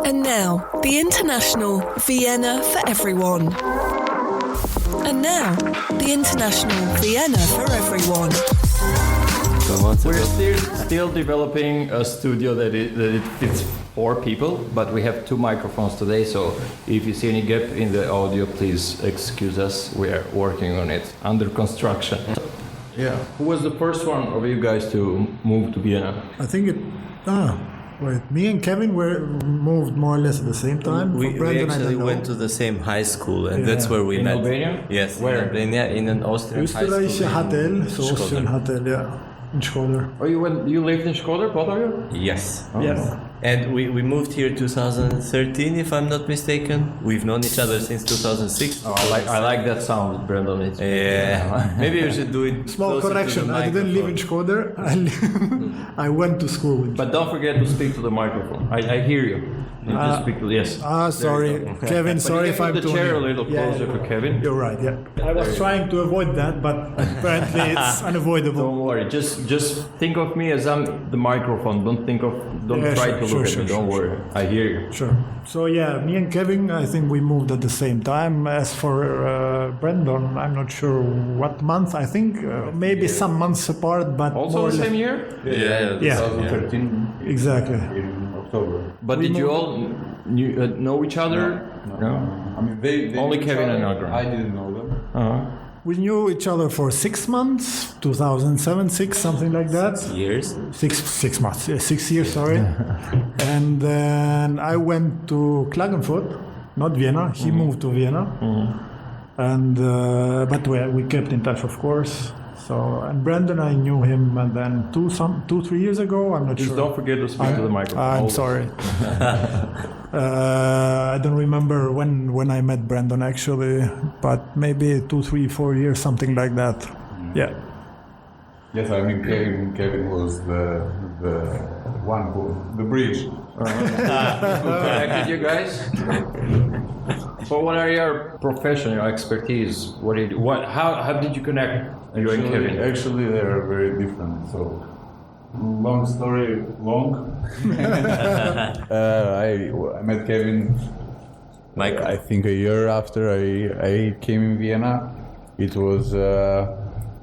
And now, the international Vienna for everyone. And now, the international Vienna for everyone. We're still developing a studio that it fits 4 people, but we have 2 microphones today, so if you see any gap in the audio, please excuse us. We are working on it, under construction. Yeah. Who was the first one of you guys to move to Vienna? I think me and Kevin moved more or less at the same time. We actually went to the same high school, and that's where we met. In Albania? Yes, where? In Albania, in an Austrian high school. Austrian hotel, yeah. In Shkodër. Oh, you lived in Shkodër, both of you? Yes. Oh. Yes. And we moved here 2013, if I'm not mistaken. We've known each other since 2006. Oh, I like that sound, Brendon. Yeah. Maybe we should do it. Small correction. I didn't live in Shkodër. I went to school. But don't forget to speak to the microphone. I hear you. You just speak to yes. Sorry, Kevin. Sorry if I'm the chair a little closer for Kevin. You're right. Yeah. I was trying to avoid that, but apparently it's unavoidable. Don't worry. Just think of me as I'm the microphone. Don't try to look at me. Don't worry. I hear you. Sure. So yeah, me and Kevin, I think we moved at the same time. As for Brendon, I'm not sure what month. I think maybe some months apart, but also more the same year. Yeah. 2013. Exactly. In October. But did you all know each other? No. I mean, they only knew Kevin each and other. Agron. I didn't know them. We knew each other for 6 months, 2007, 6, something like that. 6 years? 6 months, 6 years, sorry. And then I went to Klagenfurt, not Vienna. He moved to Vienna. And but we kept in touch, of course. So, and Brendon, I knew him, and then 2-3 years ago, I'm not Just sure. don't forget to speak to the microphone. I'm always. sorry. I don't remember when I met Brendon actually, but maybe 2, 3, 4 years, something like that. Yeah. Yes, I mean Kevin was the bridge. Who connected you guys? So what are your professional expertise? What do you do? How did you connect? You and Kevin? Actually, they are very different. So, long story long. I met Kevin. I think a year after I came in Vienna. It was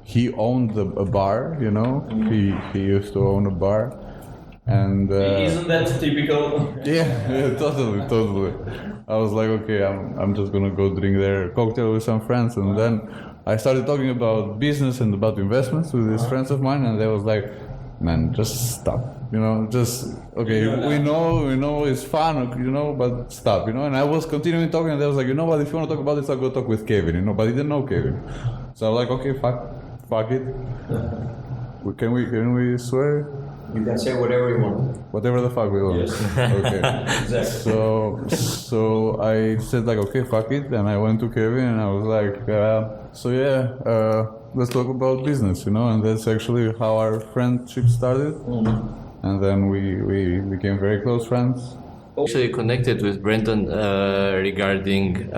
he owned a bar. You know, he used to own a bar. And isn't that typical? Yeah, totally. I was like, okay, I'm just gonna go drink there a cocktail with some friends, and then I started talking about business and about investments with these friends of mine, and they was like, man, just stop, you know, just okay, we know it's fun, you know, but stop, you know. And I was continuing talking, and they was like, you know what, if you want to talk about this, I'll go talk with Kevin, you know, but I didn't know Kevin, so I was like, okay, fuck it. Can we swear? You can say whatever you want. Whatever the fuck we want. Yes. Okay. Exactly. So I said like, okay, fuck it, and I went to Kevin and I was like, let's talk about business, you know, and that's actually how our friendship started. And then we became very close friends. Actually connected with Brendon regarding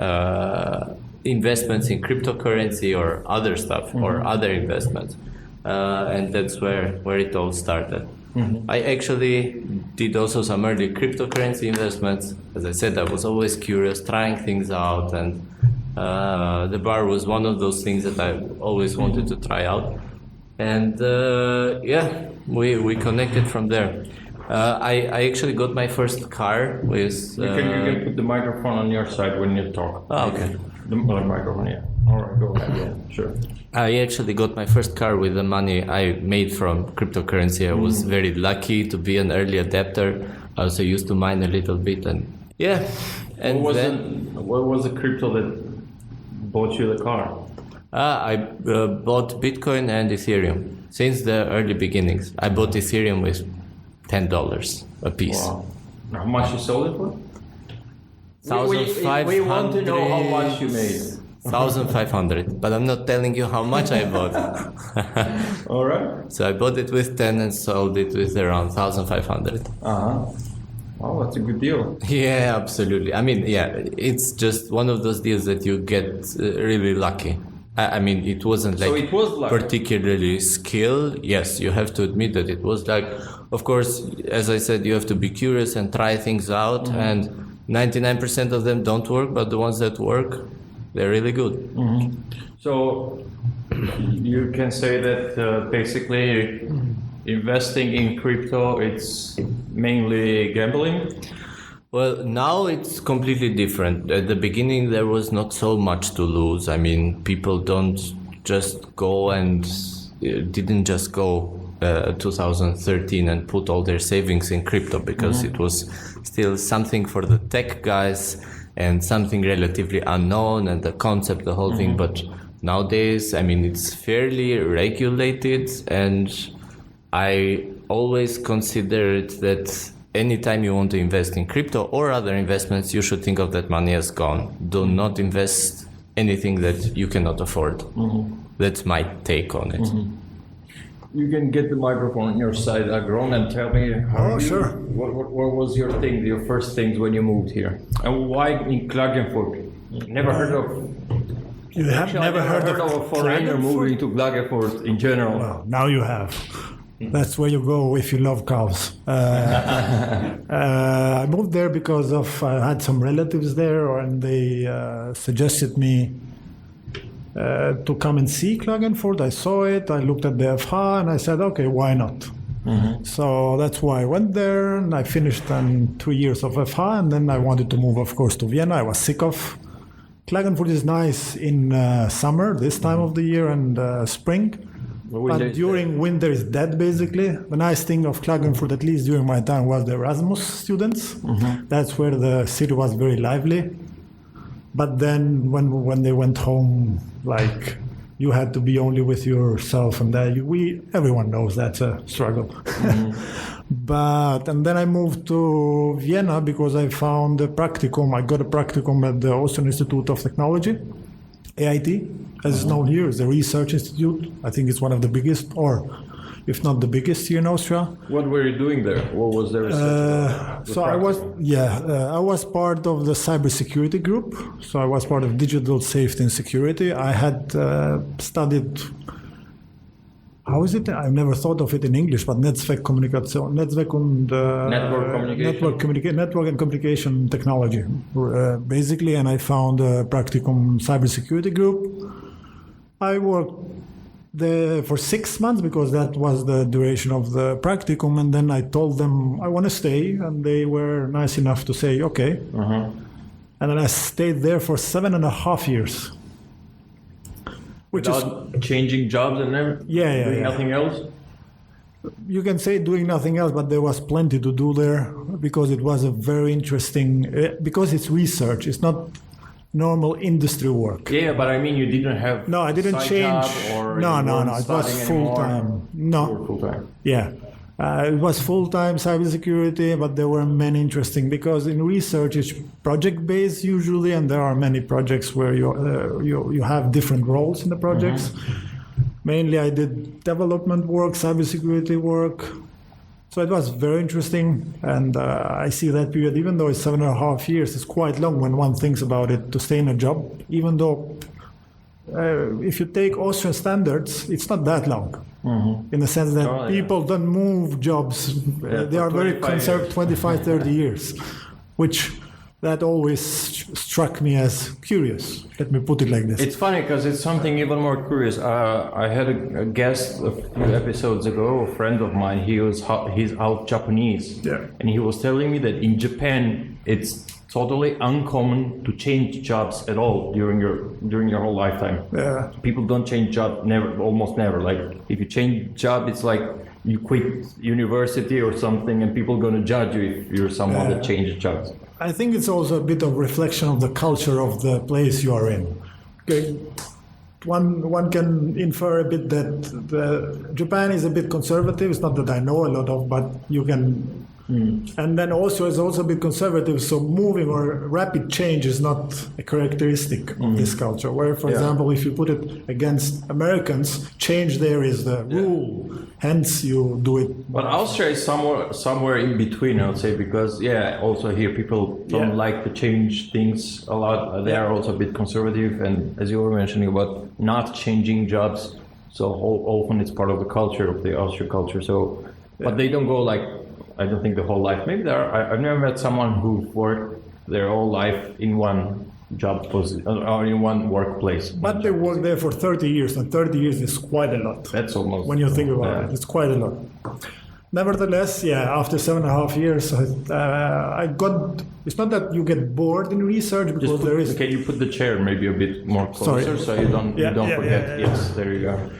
investments in cryptocurrency or other stuff or other investments. And that's where it all started. I actually did also some early cryptocurrency investments. As I said, I was always curious, trying things out, and the bar was one of those things that I always wanted to try out. And we connected from there. I actually got my first car with... You can put the microphone on your side when you talk. Oh, okay. The microphone, yeah. All right, go ahead, yeah, sure. I actually got my first car with the money I made from cryptocurrency. I was very lucky to be an early adapter. I also used to mine a little bit, and yeah. And what was the crypto that bought you the car? I bought Bitcoin and Ethereum since the early beginnings. I bought Ethereum with $10 a piece. Wow. How much you sold it for? 1,500. We want to know how much you made. 1,500, but I'm not telling you how much I bought. All right. So I bought it with 10 and sold it with around 1,500. Oh, that's a good deal. Yeah, absolutely. I mean, yeah, it's just one of those deals that you get really lucky. I mean, it wasn't like so it was lucky. particularly skill. Yes, you have to admit that it was like, of course, as I said, you have to be curious and try things out, and 99% of them don't work, but the ones that work, they're really good. So you can say that basically investing in crypto, it's mainly gambling? Well, now it's completely different. At the beginning, there was not so much to lose. I mean, people don't just go and didn't just go 2013 and put all their savings in crypto, because it was still something for the tech guys and something relatively unknown, and the concept, the whole thing. But nowadays, I mean, it's fairly regulated, and I always considered that anytime you want to invest in crypto or other investments, you should think of that money as gone. Do not invest anything that you cannot afford. That's my take on it. You can get the microphone on your side, Agron, and tell me sure. What was your thing, your first things when you moved here, and why in Klagenfurt? Never heard of. You have never heard of a foreigner Klagenfurt? moving to Klagenfurt in general. Well, now you have. That's where you go if you love cows. I moved there because I had some relatives there, and they suggested me to come and see Klagenfurt. I saw it, I looked at the FH, and I said, okay, why not? So that's why I went there, and I finished 2 years of FH, and then I wanted to move, of course, to Vienna. I was sick of. Klagenfurt is nice in summer, this time of the year, and spring. But during winter is dead, basically. The nice thing of Klagenfurt, at least during my time, was the Erasmus students. That's where the city was very lively. But then when they went home, like, you had to be only with yourself, and everyone knows that's a struggle. And then I moved to Vienna because I found a practicum. I got a practicum at the Austrian Institute of Technology, AIT, as it's known here. It's a research institute. I think it's one of the biggest, or if not the biggest, here in Austria. What were you doing there? What was the research? I was part of the cybersecurity group. So I was part of digital safety and security. I had studied, how is it? I've never thought of it in English, but network and communication technology, basically. And I found a practicum cybersecurity group. I worked there for 6 months because that was the duration of the practicum, and then I told them I want to stay, and they were nice enough to say okay. And then I stayed there for 7.5 years. Without changing jobs and everything? Doing nothing else? You can say doing nothing else, but there was plenty to do there because it was a very interesting, because it's research, it's not normal industry work. Yeah, but I mean, you didn't have. No, I didn't change. No. It was full time. No. Full time. Yeah, it was full time cybersecurity, but there were many interesting, because in research it's project based usually, and there are many projects where you have different roles in the projects. Mainly, I did development work, cybersecurity work. So it was very interesting, and I see that period, even though it's 7.5 years, it's quite long when one thinks about it, to stay in a job, even though if you take Austrian standards, it's not that long, in the sense that people don't move jobs. They are very conservative, 25, 30 years, which that always struck me as curious. Let me put it like this. It's funny because it's something even more curious. I had a guest a few episodes ago, a friend of mine. He's half Japanese, and he was telling me that in Japan it's totally uncommon to change jobs at all during your whole lifetime. People don't change job, almost never. Like if you change job, it's like you quit university or something, and people are going to judge you if you're someone that changes jobs. I think it's also a bit of reflection of the culture of the place you are in. Okay. One can infer a bit that Japan is a bit conservative. It's not that I know a lot of, but you can. And then also it's also a bit conservative, so moving or rapid change is not a characteristic of this culture. Where, for example, if you put it against Americans, change there is the rule, hence you do it. But Austria is somewhere in between, I would say, because also here people don't like to change things a lot. They are also a bit conservative, and as you were mentioning about not changing jobs, so often it's part of the culture, of the Austrian culture. So But they don't go like, I don't think the whole life. Maybe I've never met someone who worked their whole life in one job position or in one workplace. But they work there for 30 years, and 30 years is quite a lot. That's almost... When you think about it, it's quite a lot. Nevertheless, after 7.5 years, I got... It's not that you get bored in research, because there is... Can you put the chair maybe a bit more closer so you don't forget? Yes, there you go.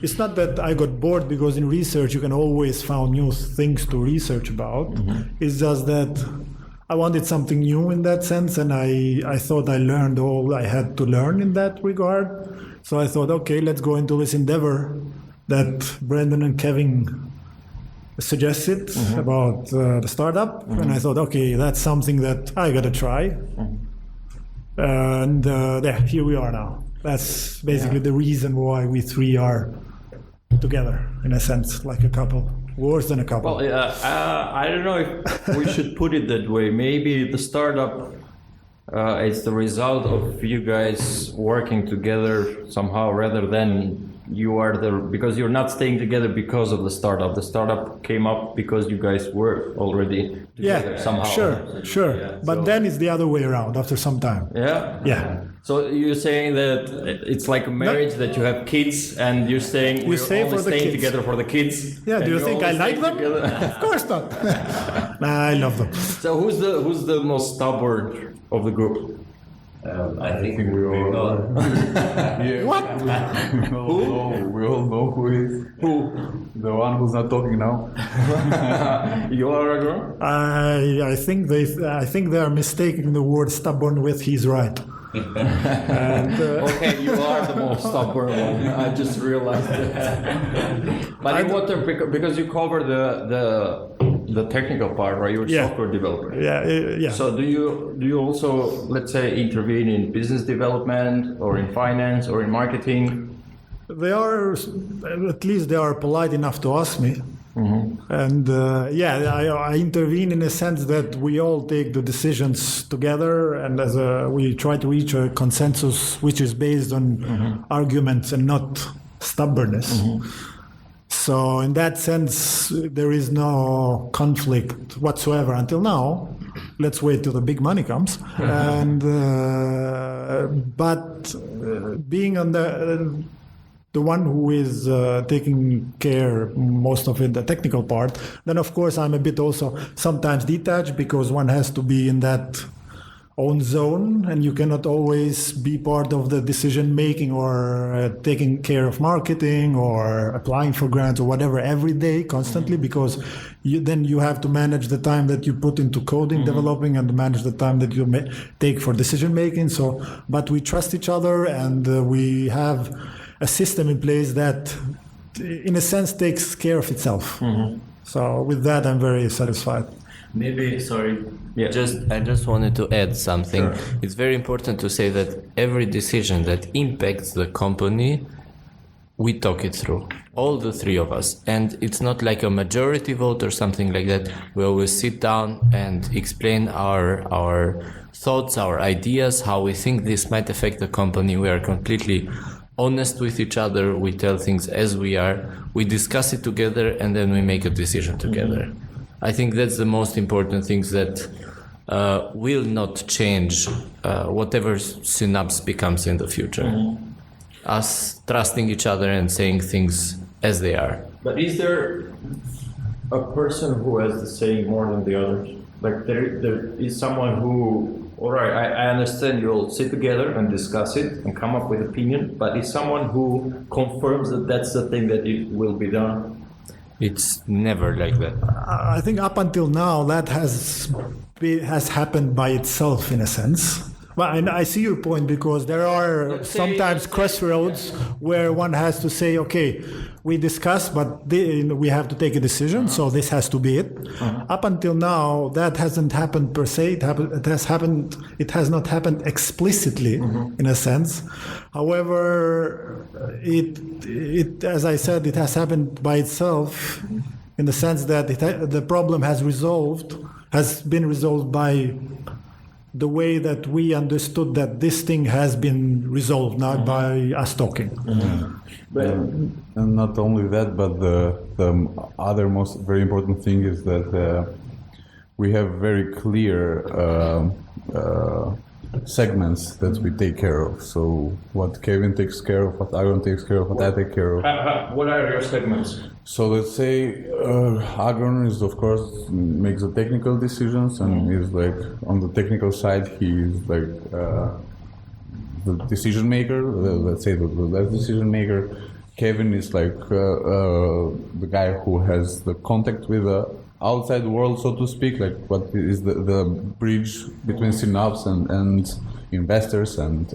It's not that I got bored, because in research you can always find new things to research about. It's just that I wanted something new in that sense, and I thought I learned all I had to learn in that regard. So I thought, okay, let's go into this endeavor that Brendon and Kevin suggested about the startup. And I thought, okay, that's something that I gotta try. And here we are now. That's basically the reason why we three are together, in a sense, like a couple. Worse than a couple. Well, I don't know if we should put it that way. Maybe the startup is the result of you guys working together somehow, rather than you are because you're not staying together because of the startup. The startup came up because you guys were already together somehow. Sure. Yeah, but then it's the other way around after some time. Yeah. So you're saying that it's like a marriage, that you have kids and you're saying we're only staying together for the kids. Yeah. Do you think I like them? Of course not. Nah, I love them. So who's the most stubborn of the group? I think we all are. What? We all know who is. Who? The one who's not talking now. You are Agron? I think they are mistaking the word stubborn with he's right. Okay, you are the most stubborn one. I just realized it. But in what term? Because you cover the technical part, right? You're a software developer. Yeah. So do you also, let's say, intervene in business development or in finance or in marketing? They are, at least they are polite enough to ask me. And I intervene in a sense that we all take the decisions together, and we try to reach a consensus which is based on arguments and not stubbornness. So in that sense, there is no conflict whatsoever until now. Let's wait till the big money comes. And but being on the one who is taking care most of it, the technical part, then of course I'm a bit also sometimes detached, because one has to be in that own zone, and you cannot always be part of the decision making or taking care of marketing or applying for grants or whatever every day constantly, because then you have to manage the time that you put into coding, developing, and manage the time that you take for decision making. So, but we trust each other, and we have a system in place that, in a sense, takes care of itself. So with that, I'm very satisfied. Maybe, sorry, I just wanted to add something. Sure. It's very important to say that every decision that impacts the company, we talk it through, all the three of us. And it's not like a majority vote or something like that. We always sit down and explain our thoughts, our ideas, how we think this might affect the company. We are completely honest with each other. We tell things as we are. We discuss it together, and then we make a decision together. I think that's the most important things that will not change whatever Synapse becomes in the future. Us trusting each other and saying things as they are. But is there a person who has the saying more than the others? Like there is someone who, all right, I understand you'll sit together and discuss it and come up with opinion, but is someone who confirms that that's the thing that it will be done? It's never like that. I think up until now that has happened by itself, in a sense. Well, and I see your point, because there are sometimes crossroads where one has to say, okay, we discuss, but we have to take a decision, so this has to be it. Up until now, that hasn't happened per se. It has not happened explicitly, in a sense. However, it, as I said, it has happened by itself, in the sense that the problem has been resolved by the way that we understood that this thing has been resolved now by us talking. And not only that, but the other most very important thing is that we have very clear segments that we take care of. So what Kevin takes care of, what Agron takes care of, what I take care of. What are your segments? So let's say Agron is, of course, makes the technical decisions and is like on the technical side. He is like the decision maker. Let's say the last decision maker. Kevin is like the guy who has the contact with the outside world, so to speak. Like what is the bridge between Synops and investors and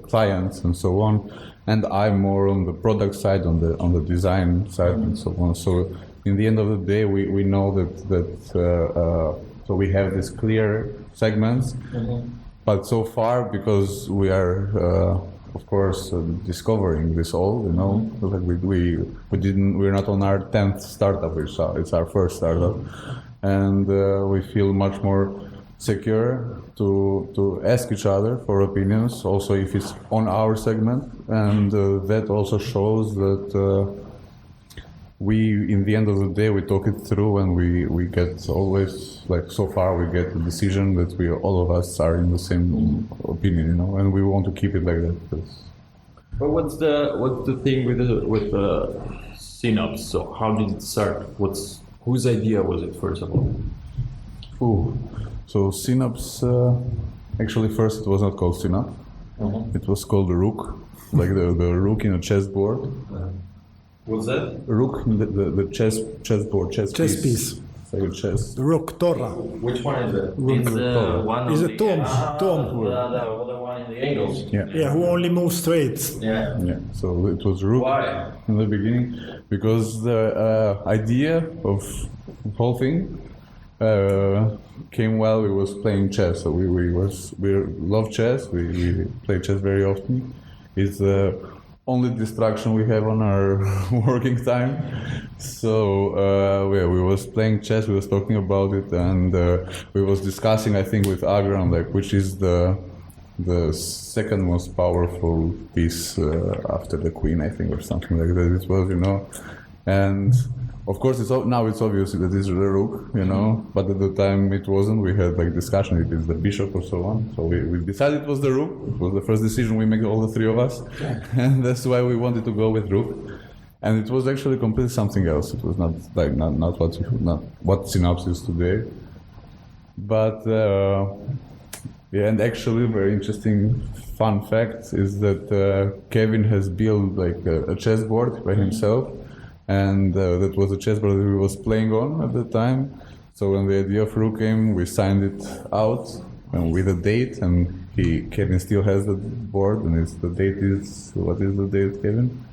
clients and so on. And I'm more on the product side, on the design side, and so on. So in the end of the day, we know that so we have these clear segments. But so far, because we are of course discovering this all, you know, like we're not on our 10th startup. It's our first startup, and we feel much more secure to ask each other for opinions, also if it's on our segment, and that also shows that we, in the end of the day, we talk it through, and we get always, like so far, we get the decision that we all of us are in the same opinion, you know, and we want to keep it like that. But what's the thing with Synops? So how did it start? Whose idea was it, first of all? So Synops, actually first it was not called Synops. It was called the Rook, like the rook in a chessboard. What's that? Rook in the chessboard, chess piece. It's like a chess. The rook, Torah. Which one is it? It's one Is of a the tomb. The one in the angles. Yeah. Who only moves straight. Yeah. Yeah. So it was Rook. Why? In the beginning, because the idea of the whole thing came while we was playing chess. So we love chess. We play chess very often. It's the only distraction we have on our working time. So we was playing chess. We was talking about it, and we was discussing, I think, with Agron, like which is the second most powerful piece after the queen, I think, or something like that. It was, you know, and. Of course, now it's obvious that it's the rook, you know, but at the time it wasn't. We had like discussion if it's the bishop or so on. So we decided it was the rook. It was the first decision we made, all the three of us, and that's why we wanted to go with rook. And it was actually completely something else. It was not what Synops is today. But yeah, and actually, very interesting fun fact is that Kevin has built like a chessboard by himself. And that was a chessboard that he was playing on at the time. So when the idea of Rook came, we signed it out with a date, and Kevin still has the board, and the date is, what is the date, Kevin?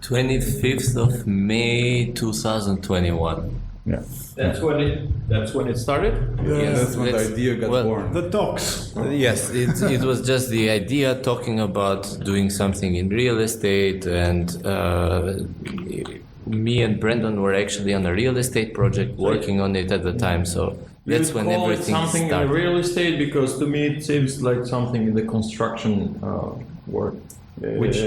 25th of May 2021. Yeah. That's when it started? Yes, That's when the idea got born. The talks. Yes, it was just the idea, talking about doing something in real estate, and me and Brendon were actually on a real estate project working on it at the time, so that's when everything something started. in real estate, because to me it seems like something in the construction work. Which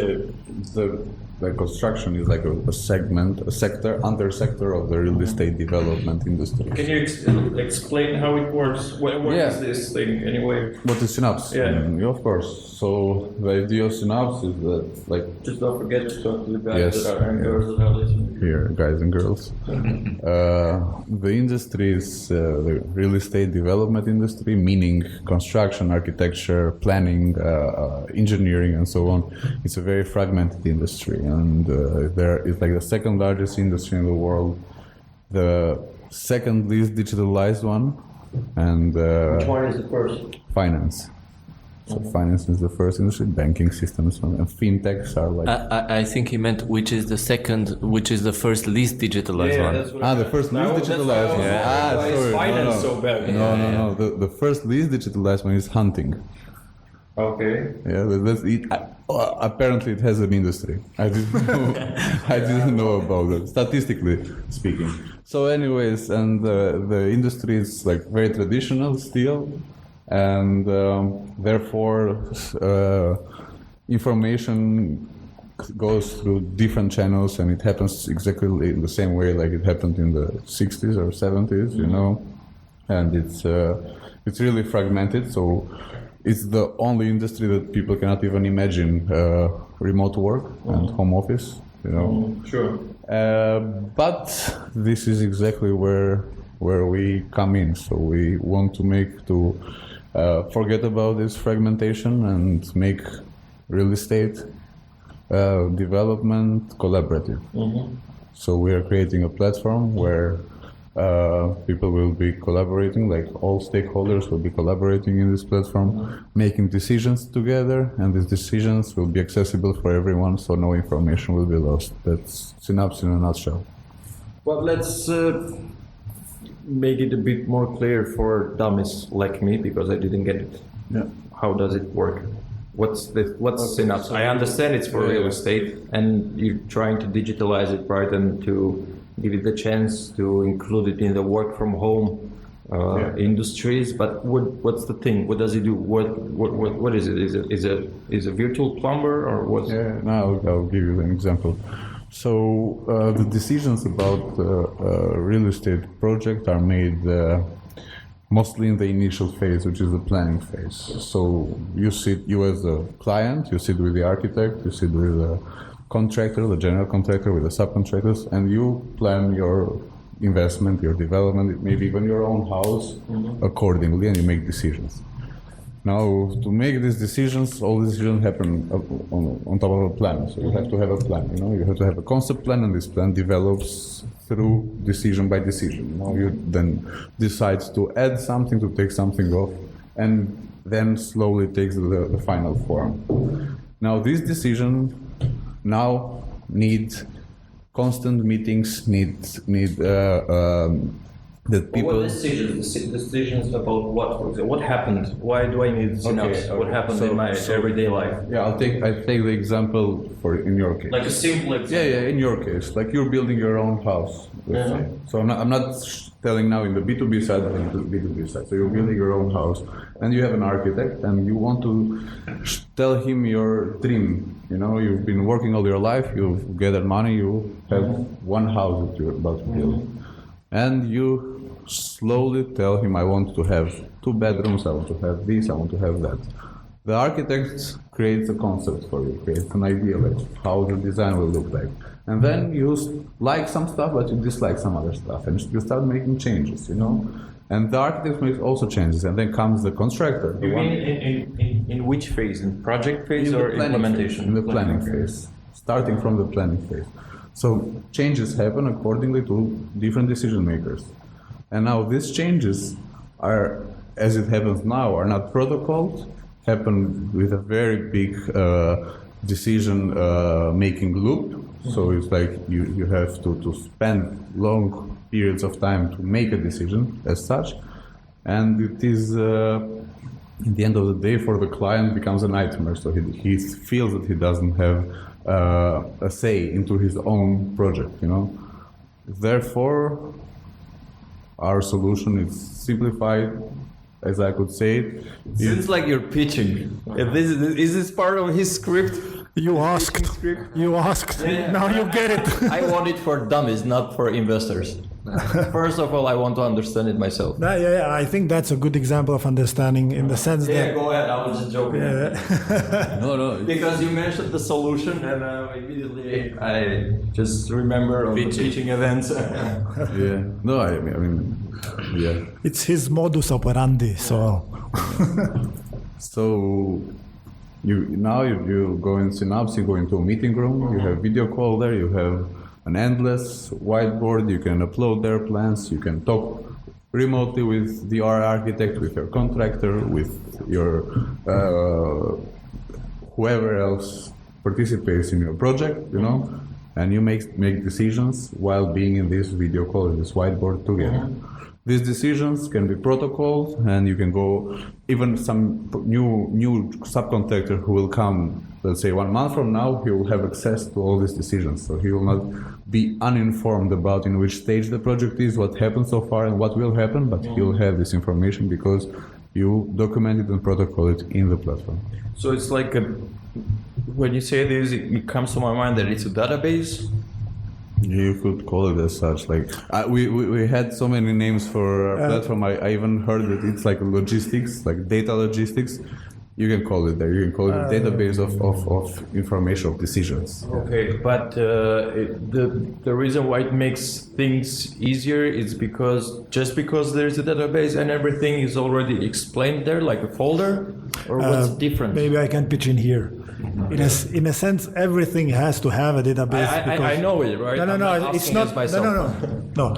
The construction is like a segment, a sector, under sector of the real estate development industry. can you explain how it works? What is this thing anyway? What is Synops? Yeah. Of course. So the idea of Synops is that, like, Just don't forget to talk to the guys Yes. that are and girls that are listening. here, guys and girls. The industry is the real estate development industry, meaning construction, architecture, planning, engineering, and so on. It's a very fragmented industry, and it's like the second largest industry in the world, the second least digitalized one, and Which one is the first? finance. So finance is the first industry, banking systems, and fintechs are like... I think he meant which is the first least digitalized one. That's what the first least digitalized one. Why is Sorry. finance so bad? No. The first least digitalized one is hunting. Okay. Yeah, that's it. Apparently, it has an industry. I didn't know about it, statistically speaking. So, anyways, and the industry is like very traditional still, and therefore information goes through different channels, and it happens exactly in the same way like it happened in the 60s or 70s, you know, and it's really fragmented. So it's the only industry that people cannot even imagine remote work and home office, you know. Sure. But this is exactly where we come in. So we want to forget about this fragmentation and make real estate development collaborative. So we are creating a platform where people will be collaborating, like all stakeholders will be collaborating in this platform, making decisions together, and these decisions will be accessible for everyone, so no information will be lost. That's Synapse in a nutshell. Well, let's make it a bit more clear for dummies like me, because I didn't get it. Yeah. How does it work? What's Synapse? I understand it's for real estate, and you're trying to digitalize it, right, and to give it the chance to include it in the work from home industries. But what's the thing? What does it do? What is it? Is a virtual plumber or what? Yeah, now I'll give you an example. So the decisions about real estate project are made mostly in the initial phase, which is the planning phase. So you as a client, you sit with the architect, you sit with the contractor, the general contractor, with the subcontractors, and you plan your investment, your development, maybe even your own house accordingly, and you make decisions. Now, to make these decisions, all decisions happen on top of a plan. So you have to have a plan, you know, you have to have a concept plan, and this plan develops through decision by decision. You know, you then decide to add something, to take something off, and then slowly takes the final form. Now, this decision now need constant meetings, that people. What decisions about what? For example, what happened? Why do I need Synapse? What happened in my everyday life? Yeah, I take the example in your case. Like a simple example. Yeah, in your case, like you're building your own house. Let's say. So I'm not telling now in the B2B side, but in the B2B side. So you're building your own house, and you have an architect, and you want to tell him your dream. You know, you've been working all your life, you've gathered money, you have one house that you're about to build, and you slowly tell him, I want to have 2 bedrooms, I want to have this, I want to have that. The architect creates a concept for you, creates an idea like how the design will look like. And then you like some stuff, but you dislike some other stuff, and you start making changes, you know? And the architect makes also changes, and then comes the constructor. You mean in which phase? In project phase or implementation? In the planning phase, starting from the planning phase. So changes happen accordingly to different decision makers. And now these changes are, as it happens now, are not protocols, happen with a very big decision making loop. So it's like you have to spend long periods of time to make a decision as such. And it is, in the end of the day, for the client becomes a nightmare. So he feels that he doesn't have a say into his own project, you know. Therefore, our solution is simplified, as I could say it. Seems like you're pitching. Is this part of his script? You asked. Yeah. Now you get it. I want it for dummies, not for investors. First of all, I want to understand it myself. Yeah, I think that's a good example of understanding in the sense Yeah, that. go ahead. I was just joking. No. Because you mentioned the solution, and immediately I just remember of the teaching events. Yeah. No, I mean, yeah. It's his modus operandi, so. So you go in Synapse, you go into a meeting room, you have video call there, you have an endless whiteboard, you can upload their plans, you can talk remotely with the architect, with your contractor, with your whoever else participates in your project, you know, and you make decisions while being in this video call, in this whiteboard together. These decisions can be protocols, and you can go, even some new subcontractor who will come, let's say 1 month from now, he will have access to all these decisions. So he will not be uninformed about in which stage the project is, what happened so far and what will happen, but he will have this information because you document it and protocol it in the platform. So it's like when you say this, it comes to my mind that it's a database. You could call it as such. Like we had so many names for our platform. I even heard that it's like logistics, like data logistics. You can call it there. You can call it a database of information, of decisions. Okay, but the reason why it makes things easier is because there's a database and everything is already explained there, like a folder, or what's different? Maybe I can pitch in here. In a sense, everything has to have a database. I know it, right? No, it's not. No.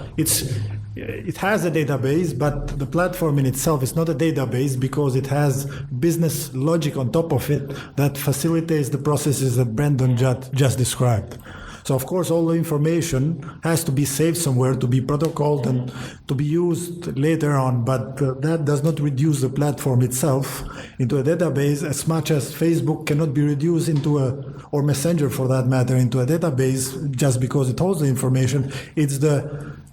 It has a database, but the platform in itself is not a database because it has business logic on top of it that facilitates the processes that Brendon just described. So of course all the information has to be saved somewhere to be protocoled and to be used later on, but that does not reduce the platform itself into a database as much as Facebook cannot be reduced into or Messenger for that matter, into a database just because it holds the information. It's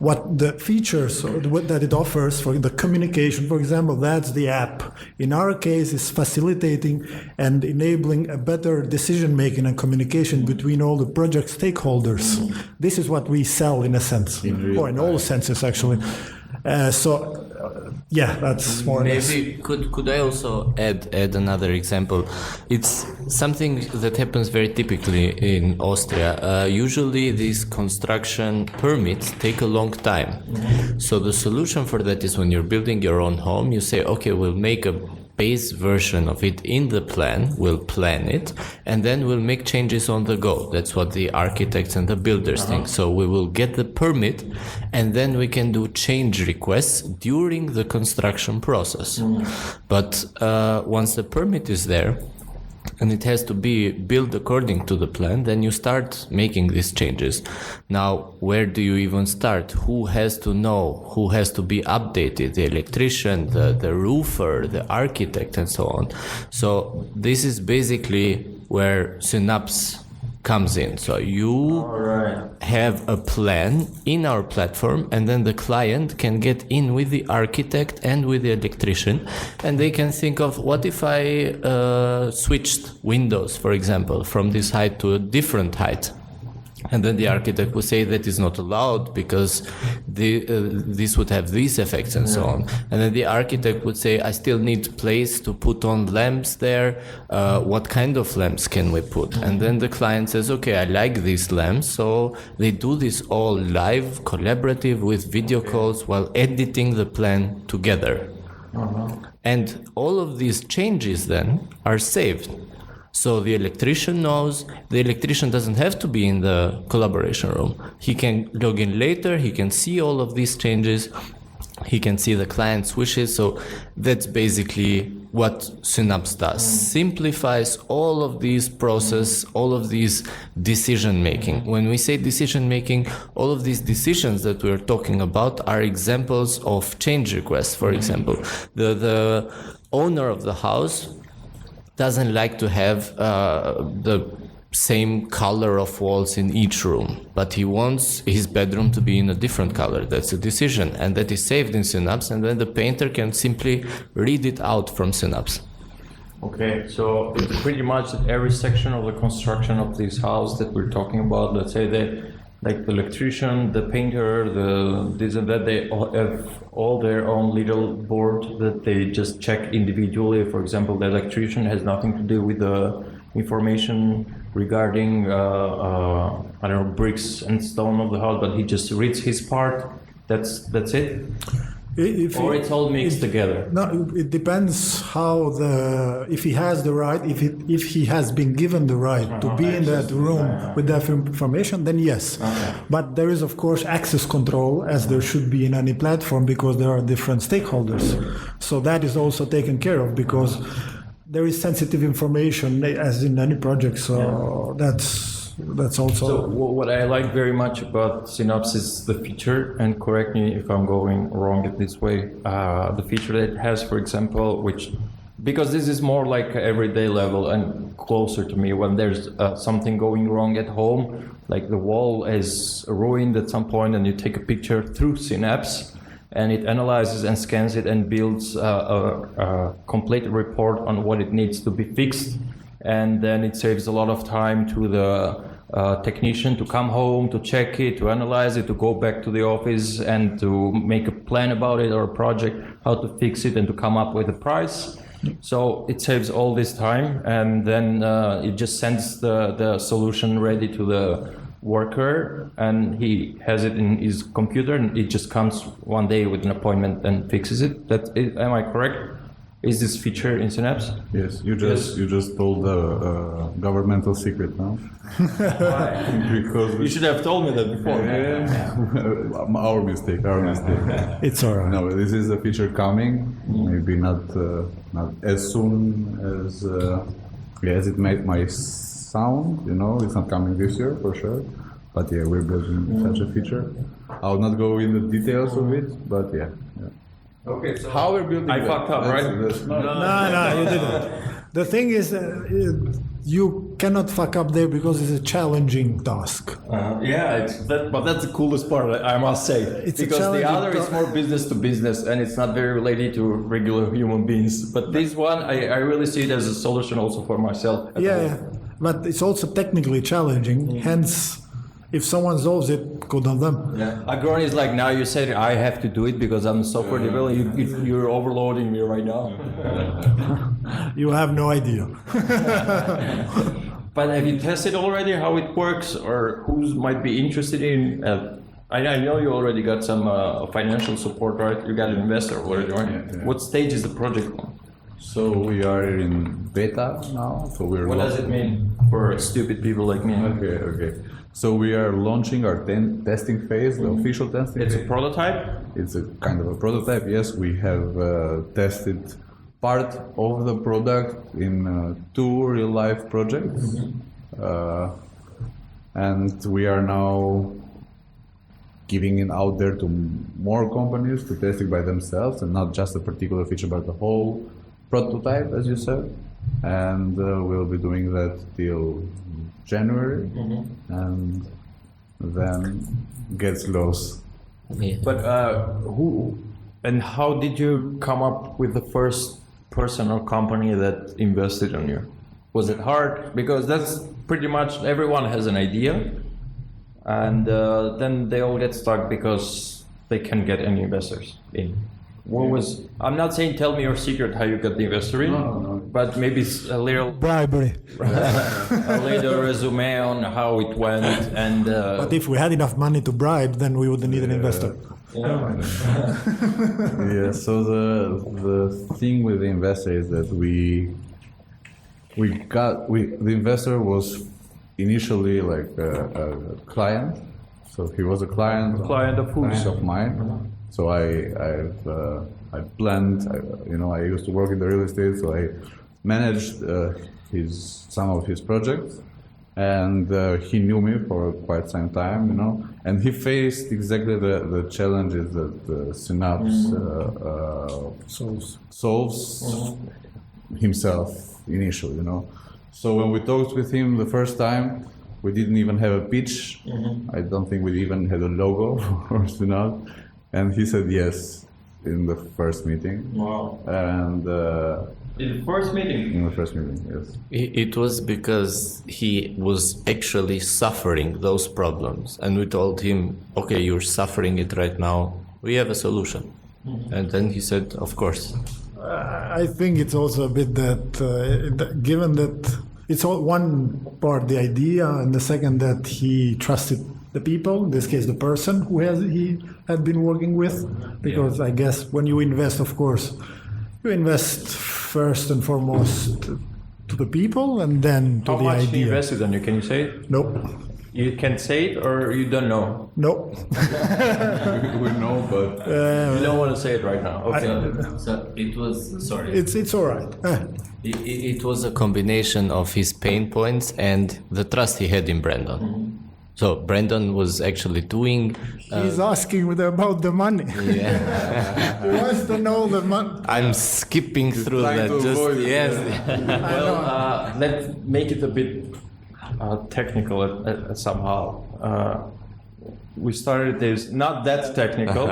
what the features that it offers for the communication, for example, that's the app. In our case, it's facilitating and enabling a better decision making and communication between all the project stakeholders. This is what we sell in a sense, or in all senses actually. Yeah, that's more or less. Maybe could I also add another example? It's something that happens very typically in Austria. Usually these construction permits take a long time. So the solution for that is when you're building your own home, you say, okay, we'll make a base version of it in the plan, we'll plan it, and then we'll make changes on the go. That's what the architects and the builders think. So we will get the permit, and then we can do change requests during the construction process. But once the permit is there, and it has to be built according to the plan, then you start making these changes. Now, where do you even start? Who has to know? Who has to be updated? The electrician, the roofer, the architect, and so on. So this is basically where Synapse comes in. So you have a plan in our platform, and then the client can get in with the architect and with the electrician, and they can think of, what if I switched windows, for example, from this height to a different height? And then the architect would say that is not allowed because this would have these effects and so on. And then the architect would say, I still need place to put on lamps there. What kind of lamps can we put? And then the client says, okay, I like these lamps. So they do this all live, collaborative with video calls while editing the plan together. And all of these changes then are saved. So the electrician knows, the electrician doesn't have to be in the collaboration room. He can log in later, he can see all of these changes, he can see the client's wishes. So that's basically what Synapse does. Simplifies all of these process, all of these decision making. When we say decision making, all of these decisions that we're talking about are examples of change requests. For example, the owner of the house doesn't like to have the same color of walls in each room, but he wants his bedroom to be in a different color. That's a decision, and that is saved in Synapse, and then the painter can simply read it out from Synapse. Okay, so it's pretty much every section of the construction of this house that we're talking about, let's say that like the electrician, the painter, this and that, they all have all their own little board that they just check individually. For example, the electrician has nothing to do with the information regarding, I don't know, bricks and stone of the house, but he just reads his part. That's it? Or it's all mixed together? No, it depends how if he has the right, if he has been given the right to be in that room with that information, then yes. Okay. But there is of course access control, as there should be in any platform, because there are different stakeholders. So that is also taken care of, because there is sensitive information as in any project. So that's also. So what I like very much about Synapse is the feature, and correct me if I'm going wrong in this way, the feature that it has, for example, because this is more like everyday level and closer to me when there's something going wrong at home, like the wall is ruined at some point and you take a picture through Synapse, and it analyzes and scans it and builds a complete report on what it needs to be fixed. And then it saves a lot of time to the technician to come home, to check it, to analyze it, to go back to the office and to make a plan about it or a project, how to fix it and to come up with a price. So it saves all this time, and then it just sends the solution ready to the worker, and he has it in his computer, and it just comes one day with an appointment and fixes it. Am I correct? Is this feature in Synapse? Yes, you just told a governmental secret now. Because You should have told me that before. our mistake. It's all right. No, this is a feature coming. Maybe not as soon as it might sound. You know, it's not coming this year for sure. But yeah, we're building such a feature. I'll not go in the details of it, but yeah. Okay, so How we're building I that, fucked up, right? No, you didn't. The thing is, you cannot fuck up there because it's a challenging task. But that's the coolest part, I must say. It's a because the challenging other is more business to business, and it's not very related to regular human beings. But this one, I really see it as a solution also for myself. Yeah, but it's also technically challenging. Hence, if someone solves it, good on them. Yeah. Agron is like, now you said I have to do it because I'm a software developer. You're overloading me right now. You have no idea. But have you tested already how it works, or who might be interested in? I know you already got some financial support, right? You got an investor already, right? Yeah. What stage is the project on? So we are in beta now. So we're. What does it mean for stupid people like me? Okay. So we are launching our testing phase, the official testing. It's a phase. prototype. It's a kind of a prototype. Yes, we have tested part of the product in 2 real-life projects, and we are now giving it out there to more companies to test it by themselves, and not just a particular feature, but the whole prototype, as you said. And we'll be doing that till January, and then gets lost. Yeah. But who and how did you come up with the first person or company that invested on you? Was it hard? Because that's pretty much everyone has an idea, and then they all get stuck because they can't get any investors in. What was? I'm not saying tell me your secret how you got the investor in, but maybe a little Bribery. a little resume on how it went and. But if we had enough money to bribe, then we wouldn't need an investor. Yeah. So the thing with the investor is that the investor was initially like a client. So he was a client Client of whose? of mine. So I planned. I used to work in the real estate, so I managed some of his projects, and he knew me for quite some time, and he faced exactly the challenges that Synapse solves himself initially, So when we talked with him the first time, we didn't even have a pitch. I don't think we even had a logo for Synapse, and he said yes in the first meeting. Wow. And In the first meeting? in the first meeting, yes. It was because he was actually suffering those problems, and we told him, okay, you're suffering it right now, we have a solution. And then he said, of course. I think it's also a bit that, given that it's all one part the idea, and the second that he trusted the people, in this case the person who he had been working with, because I guess when you invest, of course, you invest first and foremost to the people and then to How the much he idea. invested on you? Can you say it? Nope. You can say it or you don't know? Nope. We know, but You don't want to say it right now. Okay. So it was, sorry. It's all right. It was a combination of his pain points and the trust he had in Brendon. So Brendon was actually doing. He's asking about the money. Yeah. He wants to know the money. I'm skipping through trying that. to Just avoid it. yes. Well, let's make it a bit technical somehow. we started this not that technical,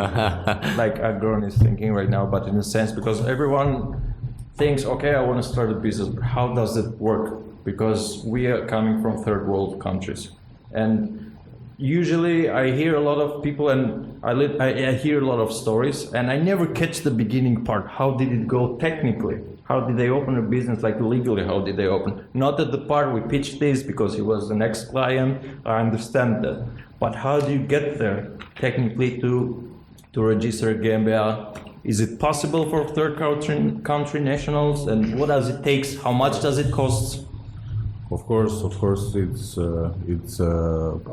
like Agron is thinking right now, but in a sense because everyone thinks, okay, I want to start a business, but how does it work? Because we are coming from third world countries, and usually I hear a lot of people and I hear a lot of stories, and I never catch the beginning part. How did it go technically? How did they open a business, like legally? How did they open? Not at the part we pitched this because he was the next client. I understand that, but how do you get there technically to register a GmbH? Is it possible for third country nationals? And what does it take? How much does it cost? Of course, it's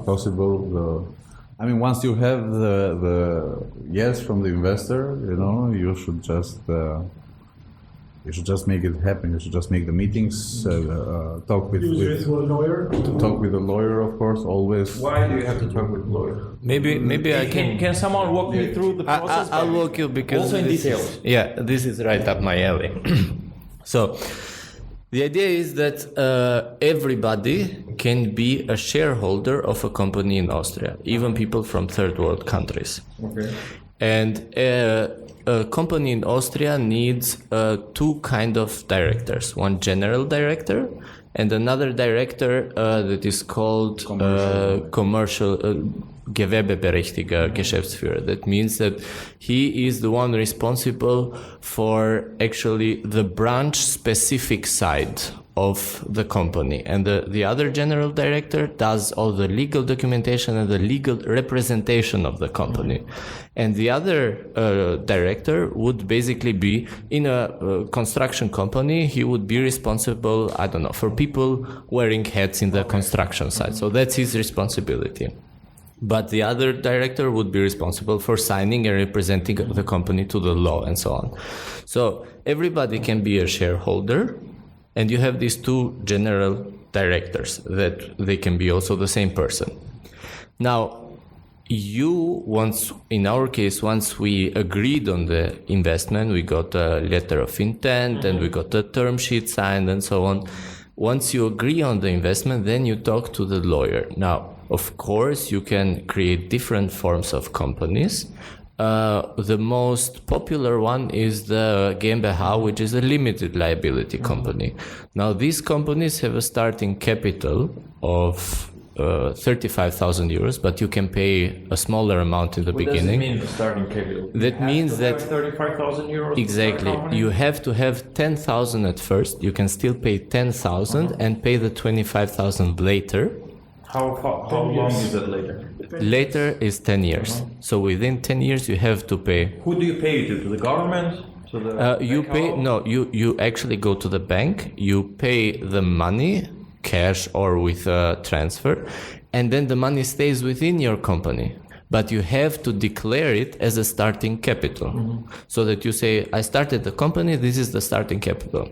possible. I mean, once you have the yes from the investor, you know, you should just make it happen. You should just make the meetings, talk with a lawyer. Talk with a lawyer, of course, always. Why do you have to talk with a lawyer? Maybe I can. Can someone walk me through the process? I'll walk you because also in this details. This is right up my alley. So, the idea is that everybody can be a shareholder of a company in Austria, even people from third world countries. Okay. And a company in Austria needs two kind of directors: one general director and another director that is called commercial Gewerbeberechtiger Geschäftsführer. That means that he is the one responsible for actually the branch specific side of the company, and the other general director does all the legal documentation and the legal representation of the company. And the other director would basically be in a construction company. He would be responsible, I don't know, for people wearing hats in the construction site. So that's his responsibility. But the other director would be responsible for signing and representing the company to the law and so on. So everybody can be a shareholder, and you have these two general directors that they can be also the same person. Now, in our case, once we agreed on the investment, we got a letter of intent and we got a term sheet signed and so on. Once you agree on the investment, then you talk to the lawyer. Now, of course, you can create different forms of companies. The most popular one is the GmbH, which is a limited liability company. Now, these companies have a starting capital of 35,000 euros, but you can pay a smaller amount in the beginning. What does it mean, the starting capital? That means that 35,000 euros. Exactly. You have to have 10,000 at first. You can still pay 10,000 and pay the 25,000 later. How long is that later? Later is 10 years. So within 10 years you have to pay. Who do you pay to? To the government? To the you actually go to the bank, you pay the money, cash or with a transfer, and then the money stays within your company. But you have to declare it as a starting capital. So that you say, I started the company, this is the starting capital.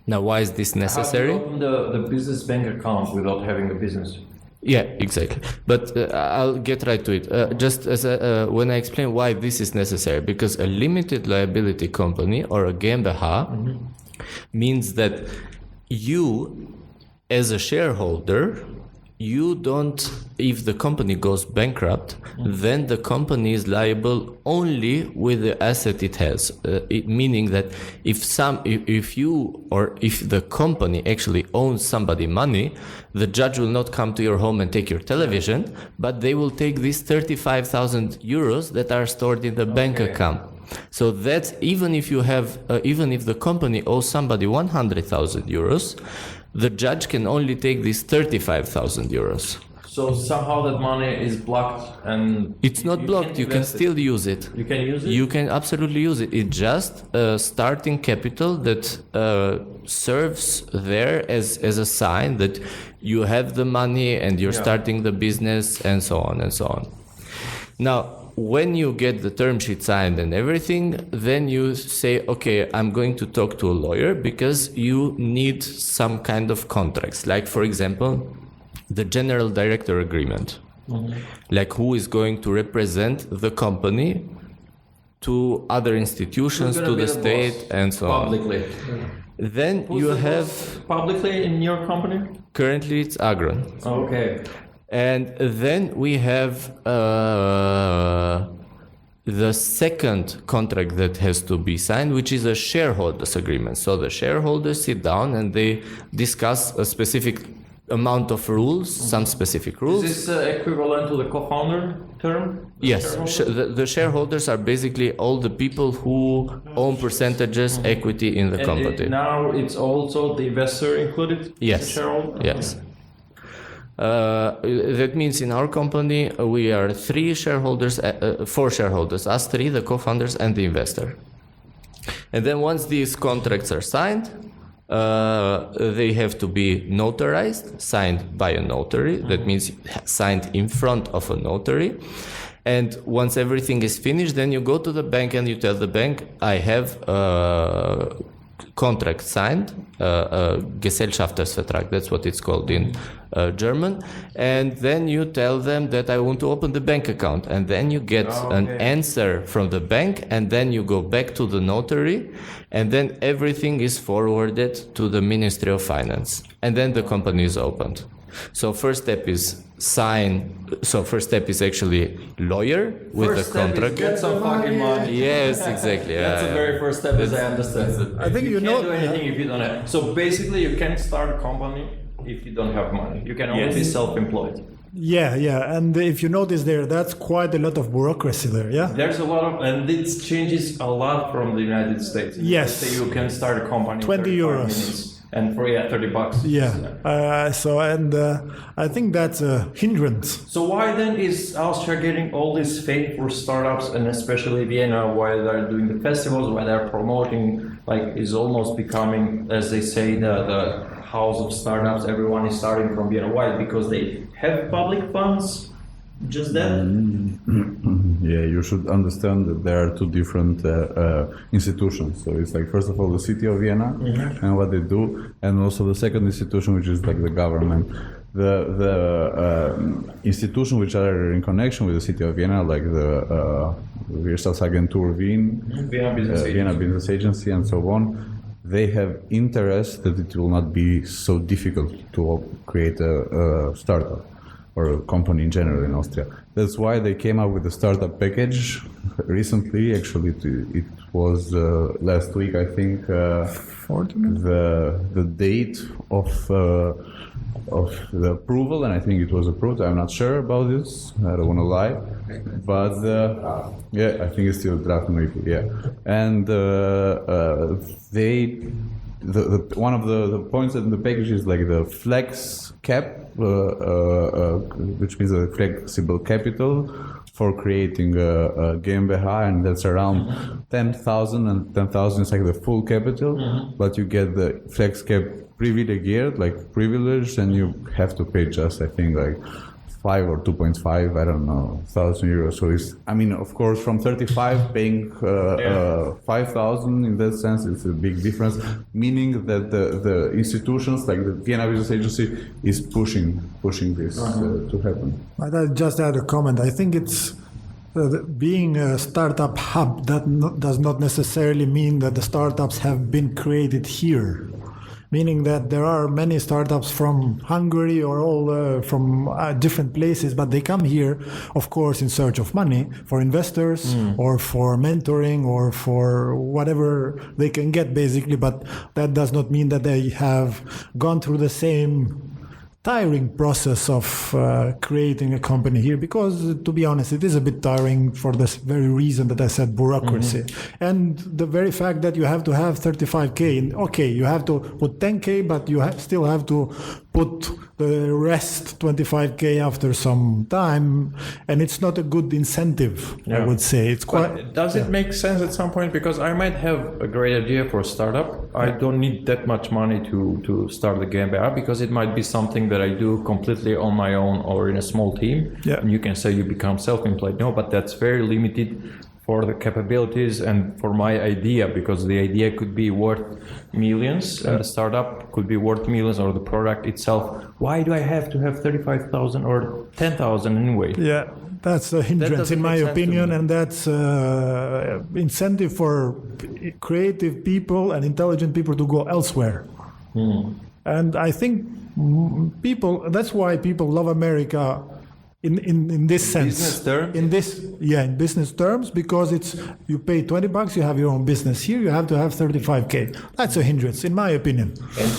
Now, why is this necessary? How do you open the business bank account without having a business? Yeah, exactly. But I'll get right to it. Just as when I explain why this is necessary, because a limited liability company or a GmbH means that you, as a shareholder, you don't, if the company goes bankrupt, then the company is liable only with the asset it has. Meaning that if the company actually owes somebody money, the judge will not come to your home and take your television, but they will take these 35,000 euros that are stored in the bank account. So that's even if you have, even if the company owes somebody 100,000 euros, the judge can only take these 35,000 euros. So somehow that money is blocked and... It's not blocked, you can still use it. You can use it? You can absolutely use it. It's just a starting capital that serves there as a sign that you have the money and you're starting the business and so on and so on. Now, when you get the term sheet signed and everything, then you say, okay, I'm going to talk to a lawyer because you need some kind of contracts. Like, for example, the general director agreement. Like who is going to represent the company to other institutions, to the state, and so publicly. on. Then you have... Publicly in your company? Currently it's Agron. Okay. And then we have the second contract that has to be signed, which is a shareholders agreement. So the shareholders sit down and they discuss a specific amount of rules, some specific rules. Is this equivalent to the co-founder term? Yes, the shareholders are basically all the people who own percentages, equity in the company. Now it's also the investor included? Yes. The shareholder? Yes. That means in our company we are four shareholders, us three, the co-founders and the investor. And then once these contracts are signed, they have to be notarized, signed by a notary. That means signed in front of a notary. And once everything is finished, then you go to the bank and you tell the bank, I have a contract signed, Gesellschaftervertrag, that's what it's called in German. And then you tell them that I want to open the bank account. And then you get an answer from the bank, and then you go back to the notary, and then everything is forwarded to the Ministry of Finance. And then the company is opened. So first step is first step is actually lawyer with the contract. Get some fucking money. Yes, exactly. That's the very first step, as I understand. I think you can't do anything if you don't have. So basically, you can't start a company if you don't have money. You can only be self-employed. Yeah, and if you notice that's quite a lot of bureaucracy there, yeah? There's a lot of, and it changes a lot from the United States. Yes. So you can start a company 20 in 35 euros. minutes. And for $30. Yeah. I think that's a hindrance. So why then is Austria getting all this fame for startups, and especially Vienna, while they're doing the festivals, while they're promoting, like, is almost becoming, as they say, the house of startups. Everyone is starting from Vienna. Why? Because they have public funds. Just that? Yeah, you should understand that there are two different institutions. So it's like, first of all, the city of Vienna and what they do, and also the second institution, which is like the government. The institutions which are in connection with the city of Vienna, like the Wirtschaftsagentur Wien, Vienna Business Agency, and so on, they have interest that it will not be so difficult to create a startup or a company in general in Austria. That's why they came up with the startup package recently. Actually, it was last week, I think, the date of the approval, and I think it was approved. I'm not sure about this. I don't want to lie, but I think it's still draft maybe. Yeah, and one of the points in the package is like the flex cap, which means a flexible capital for creating a GmbH, and that's around 10,000, and 10,000 is like the full capital, but you get the flex cap privileged, and you have to pay just, I think, like 5 or 2.5, I don't know, 1,000 euros. So it's, I mean, of course, from 35 paying 5,000 in that sense, it's a big difference, meaning that the institutions like the Vienna Business Agency is pushing this to happen. I just add a comment. I think it's being a startup hub does not necessarily mean that the startups have been created here. Meaning that there are many startups from Hungary or all from different places, but they come here, of course, in search of money for investors or for mentoring or for whatever they can get, basically. But that does not mean that they have gone through the same tiring process of creating a company here, because to be honest, it is a bit tiring for this very reason that I said, bureaucracy. And the very fact that you have to have 35k, okay, you have to put 10k, but you still have to put the rest 25k after some time, and it's not a good incentive. I would say it's quite. But does it make sense at some point? Because I might have a great idea for a startup. I don't need that much money to start the GmbH, because it might be something that I do completely on my own or in a small team. And you can say you become self-employed. No, but that's very limited for the capabilities and for my idea, because the idea could be worth millions and the startup could be worth millions, or the product itself. Why do I have to have 35,000 or 10,000 anyway? Yeah, that's a hindrance in my opinion, and that's incentive for creative people and intelligent people to go elsewhere. And I think that's why people love America in this sense. Business terms? In business terms, because you pay $20, you have your own business. Here you have to have 35K. That's a hindrance, in my opinion. And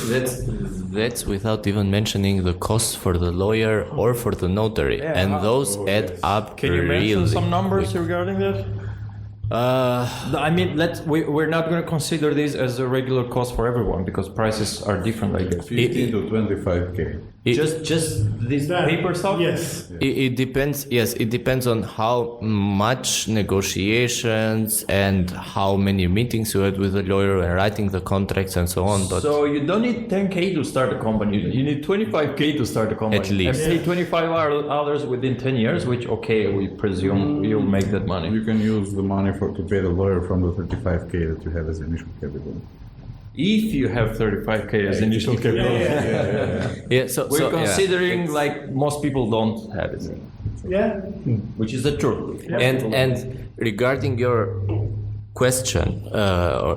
that's without even mentioning the costs for the lawyer or for the notary, and those add up. Can you mention some numbers regarding that? I mean, we're not going to consider this as a regular cost for everyone because prices are different, I guess. 15 to 25K. Just this paper stuff? Yes. It depends. Yes, it depends on how much negotiations and how many meetings you had with the lawyer and writing the contracts and so on. But so you don't need 10K to start a company. You need 25K to start a company. At least. And pay 25 others within 10 years, which, okay, we presume you'll make that money. You can use the money to pay the lawyer from the 35K that you have as initial capital. If you have 35K as initial capital. yeah, so We're so, yeah. considering like most people don't have it. Yeah. Which is the truth. And regarding your question, or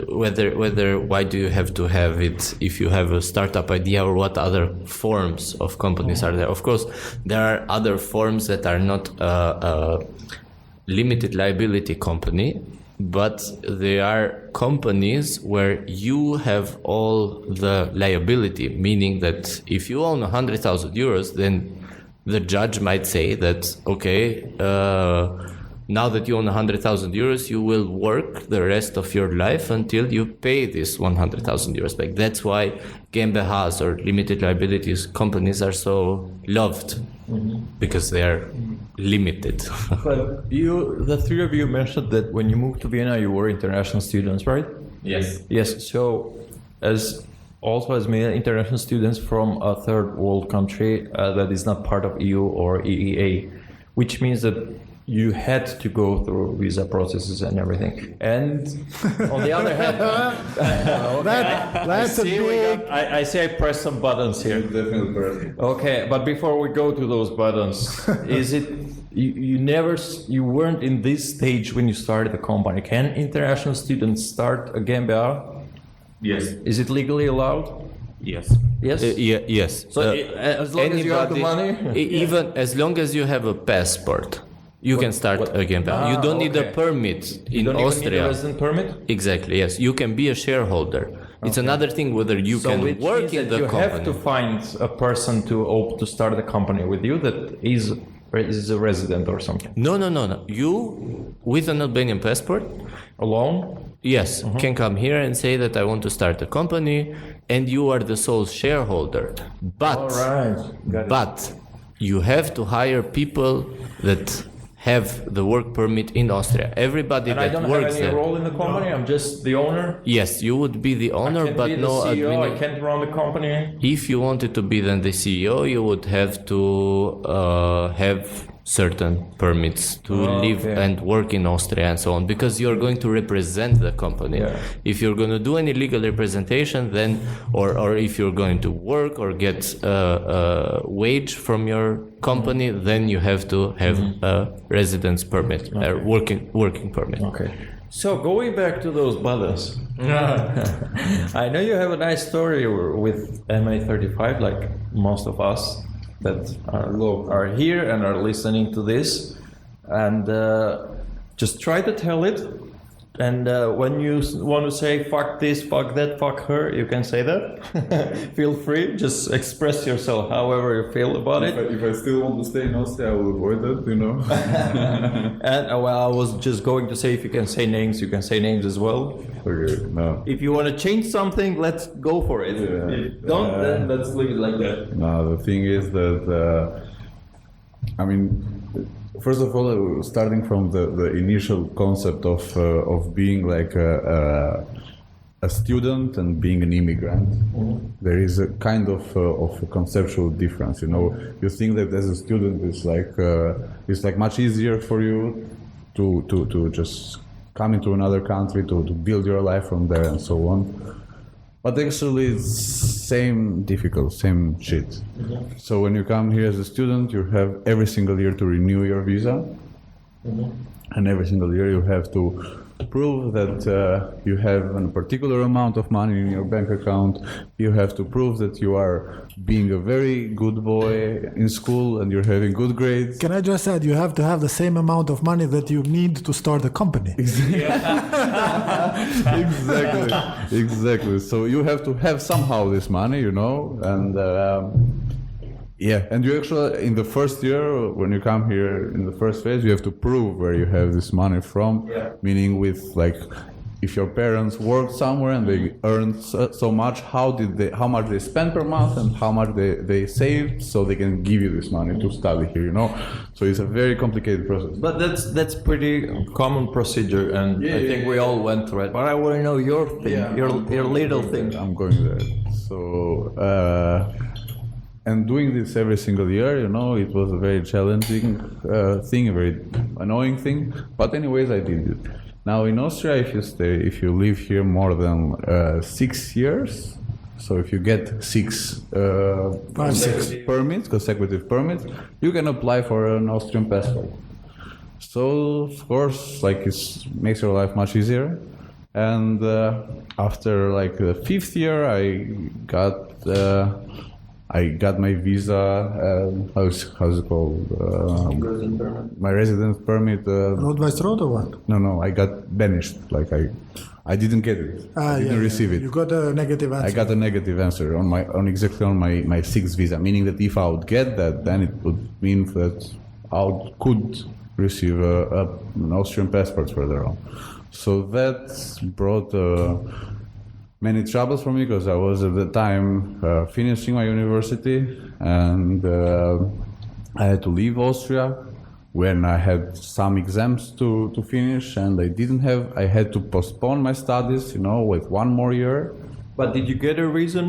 whether why do you have to have it if you have a startup idea, or what other forms of companies are there? Of course, there are other forms that are not a limited liability company, but they are companies where you have all the liability, meaning that if you own 100,000 euros, then the judge might say that, okay, now that you own 100,000 euros, you will work the rest of your life until you pay this 100,000 euros back. That's why GmbHs or limited liabilities companies are so loved, because they are limited. But the three of you mentioned that when you moved to Vienna, you were international students, right? Yes. Yes. So, as many international students from a third world country that is not part of EU or EEA, which means that you had to go through visa processes and everything. And on the other hand, That's a big... I say I press some buttons here. Definitely correct. Okay, but before we go to those buttons, is it you weren't in this stage when you started the company? Can international students start a GmbH? Yes. Is it legally allowed? Yes. Yes. Yes. So as long as you have the money, even as long as you have a passport, you can start a GmbH. You don't need a permit in you don't Austria. even need a resident permit. Exactly. Yes, you can be a shareholder. It's another thing whether you can work in the you company. have to find a person to start the company with you that is a resident or something. No. You, with an Albanian passport, Alone? yes, can come here and say that I want to start a company, and you are the sole shareholder. But, All right. Got it. but you have to hire people that have the work permit in Austria. Everybody And that I don't works have any there. role in the company. I'm just the owner. Yes, you would be the owner, I can't but be the no CEO. I admin. can't run the company. If you wanted to be then the CEO, you would have to have certain permits to live okay. and work in Austria and so on, because you're going to represent the company. Yeah. If you're going to do any legal representation, then, or if you're going to work or get a wage from your company, then you have to have a residence permit, a working permit. Okay. So going back to those buttons, I know you have a nice story with MA35, like most of us that are here and are listening to this, and just try to tell it. And when you want to say fuck this, fuck that, fuck her, you can say that. Feel free, just express yourself however you feel about it. If I still want to stay in Austria, I will avoid that, you know. And well, I was just going to say, if you can say names, you can say names as well. Okay, no. If you want to change something, let's go for it. Yeah. If don't, then let's leave it like that. No, the thing is that, I mean, first of all, starting from the initial concept of being like a student and being an immigrant, there is a kind of a conceptual difference. You know, you think that as a student it's like much easier for you to just come into another country to build your life from there and so on. But actually, it's same shit. So when you come here as a student, you have every single year to renew your visa, and every single year you have to prove that you have a particular amount of money in your bank account. You have to prove that you are being a very good boy in school and you're having good grades. Can I just add, you have to have the same amount of money that you need to start a company. Exactly. So you have to have somehow this money, you know, and and you actually, in the first year, when you come here in the first phase, you have to prove where you have this money from, meaning with like, if your parents worked somewhere and they earned so much, how much they spend per month and how much they saved, so they can give you this money to study here, you know. So it's a very complicated process. But that's pretty common procedure, and I think we all went through it. But I want to know your thing, your little thing. I'm going there. So and doing this every single year, you know, it was a very challenging thing, a very annoying thing. But anyways, I did it. Now in Austria, if you live here more than 6 years, so if you get 6 permits, consecutive permits, you can apply for an Austrian passport. So of course, like, it makes your life much easier. And after like the 5th year, I got my visa. How's it called? My residence permit. Road by road or what? No, I got banished. Like I didn't get it. I didn't receive it. You got a negative answer. I got a negative answer on my 6th visa, meaning that if I would get that, then it would mean that I could receive an Austrian passport further on. So that brought many troubles for me, because I was at the time finishing my university, and I had to leave Austria when I had some exams to finish, and I had to postpone my studies, you know, with 1 more year. But did you get a reason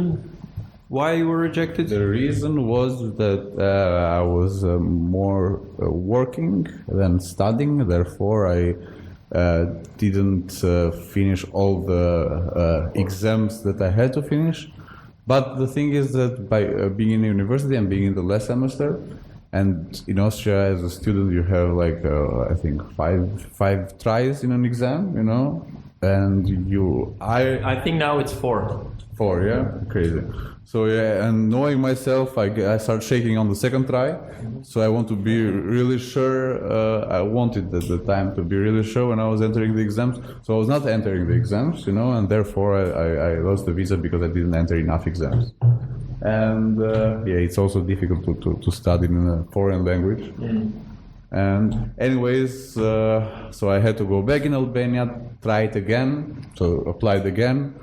why you were rejected? The reason was that I was more working than studying, therefore I didn't finish all the exams that I had to finish. But the thing is that by being in university and being in the last semester, and in Austria as a student you have like I think five tries in an exam, you know, and I think now it's 4. 4, yeah, crazy. So yeah, and knowing myself, I start shaking on the 2nd try. So I want to be really sure. I wanted at the time to be really sure when I was entering the exams. So I was not entering the exams, you know, and therefore I lost the visa because I didn't enter enough exams. And it's also difficult to study in a foreign language. And anyways, so I had to go back in Albania, try it again, so applied again.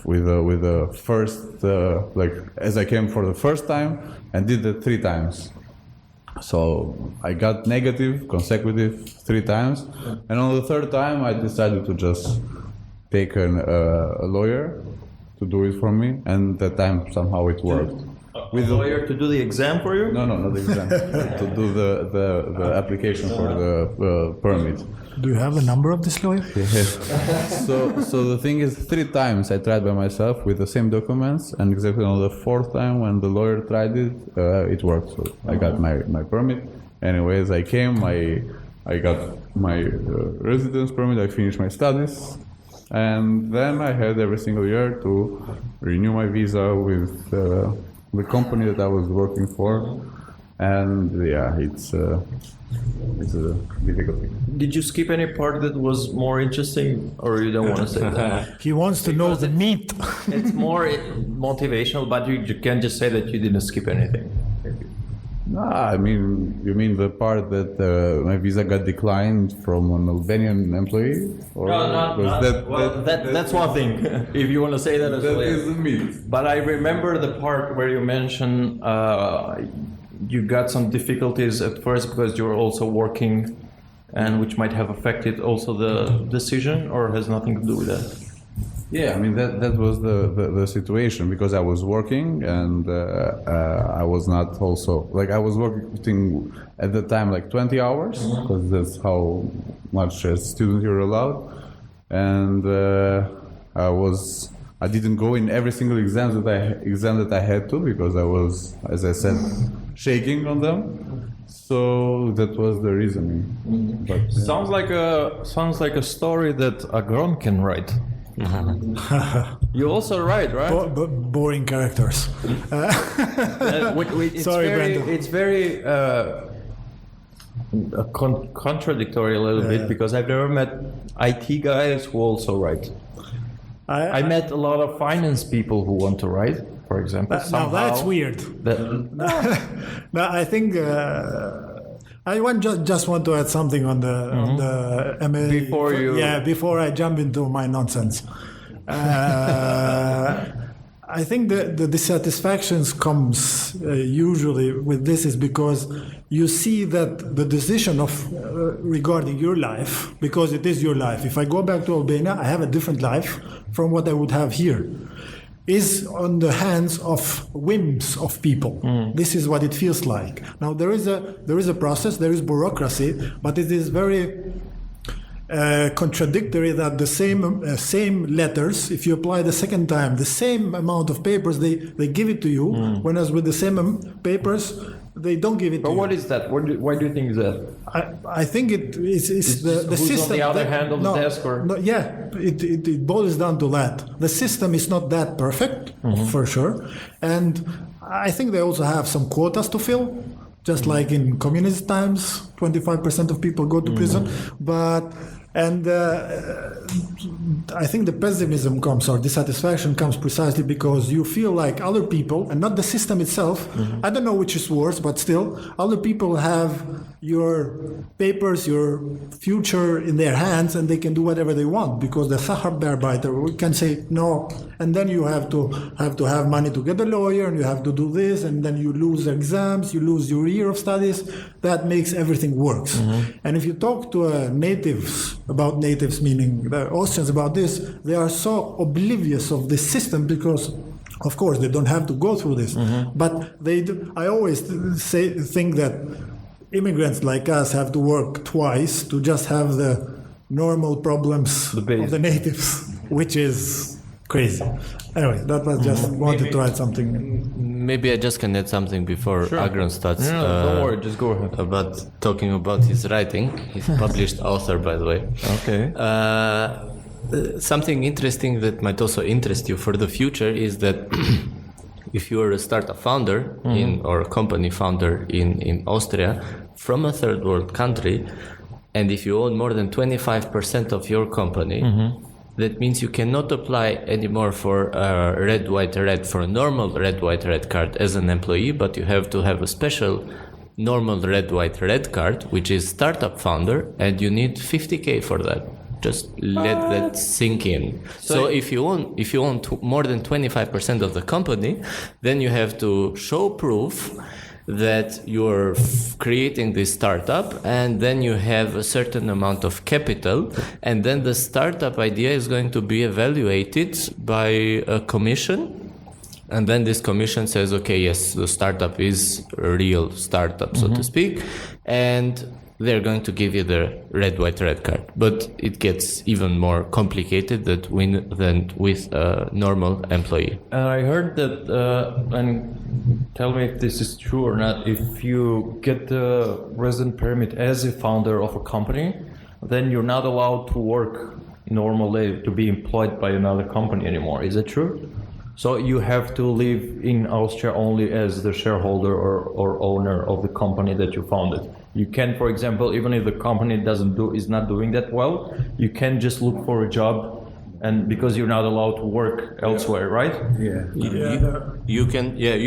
With the first, like, as I came for the first time, and did it 3 times. So I got negative, consecutive 3 times, and on the 3rd time I decided to just take a lawyer to do it for me, and that time somehow it worked. With a lawyer to do the exam for you? No, not the exam. To do the application for the permit. Do you have the number of this lawyer? Yes. So the thing is, 3 times I tried by myself with the same documents, and exactly on the 4th time when the lawyer tried it, it worked. So I got my permit. Anyways, I came, I got my residence permit, I finished my studies, and then I had every single year to renew my visa with the company that I was working for. And yeah, it's a difficult thing. Did you skip any part that was more interesting, or you don't want to say that? He wants to know the meat. It's more motivational, but you can't just say that you didn't skip anything. No, I mean, you mean the part that my visa got declined from an Albanian employee? Or that's one thing, if you want to say that as well. That is the meat. But I remember the part where you mentioned you got some difficulties at first because you were also working, and which might have affected also the decision, or has nothing to do with that? Yeah, I mean that was the situation, because I was working, and I was not also, like, I was working at the time like 20 hours, because that's how much as student you're allowed, and I didn't go in every single exam that I had to, because I was, as I said, shaking on them. So that was the reasoning. But, Sounds like a story that Agron can write. You also write, right? Boring characters. It's Sorry, very, Brendon. it's very contradictory a little bit because I've never met IT guys who also write. I met a lot of finance people who want to write, for example. Now that's weird. No, I think I just want to add something on the MA before I jump into my nonsense. I think the dissatisfactions comes usually with this is because you see that the decision of regarding your life, because it is your life. If I go back to Albania, I have a different life from what I would have here. Is on the hands of whims of people. This is what it feels like. Now there is a process, there is bureaucracy, but it is very contradictory that the same letters, if you apply the second time, the same amount of papers, they give it to you, whereas with the same papers, they don't give it to you. But what is that? Why do you think that? I think it's the who's system. on the other hand of the desk? Or? No, it boils down to that. The system is not that perfect, for sure. And I think they also have some quotas to fill, just like in communist times, 25% of people go to prison. And I think the pessimism comes, or dissatisfaction comes precisely because you feel like other people, and not the system itself, I don't know which is worse, but still, other people have your papers, your future in their hands, and they can do whatever they want, because the Sacharbearbeiter can say no, and then you have to have money to get a lawyer, and you have to do this, and then you lose exams, you lose your year of studies. That makes everything worse. And if you talk to natives, meaning the Austrians, about this, they are so oblivious of this system because, of course, they don't have to go through this. But they do. I always think that immigrants like us have to work twice to just have the normal problems of the natives, which is crazy. Anyway, that was just wanted to add something. Maybe I just can add something before Agron starts. No, don't worry, just go ahead. About talking about his writing. He's a published author, by the way. Okay. Something interesting that might also interest you for the future is that if you are a startup founder or a company founder in Austria from a third world country, and if you own more than 25% of your company, that means you cannot apply anymore for a red, white, red, for a normal red, white, red card as an employee, but you have to have a special normal red, white, red card, which is startup founder, and you need 50K for that. Just let that sink in. So if you own more than 25% of the company, then you have to show proof that you're creating this startup, and then you have a certain amount of capital, and then the startup idea is going to be evaluated by a commission, and then this commission says, okay, yes, the startup is a real startup, so to speak, and they're going to give you the red, white, red card. But it gets even more complicated than with a normal employee. I heard that, and tell me if this is true or not, if you get the resident permit as a founder of a company, then you're not allowed to work normally, to be employed by another company anymore. Is that true? So you have to live in Austria only as the shareholder or owner of the company that you founded. You can, for example, even if the company is not doing that well, you can just look for a job, and because you're not allowed to work elsewhere, right? You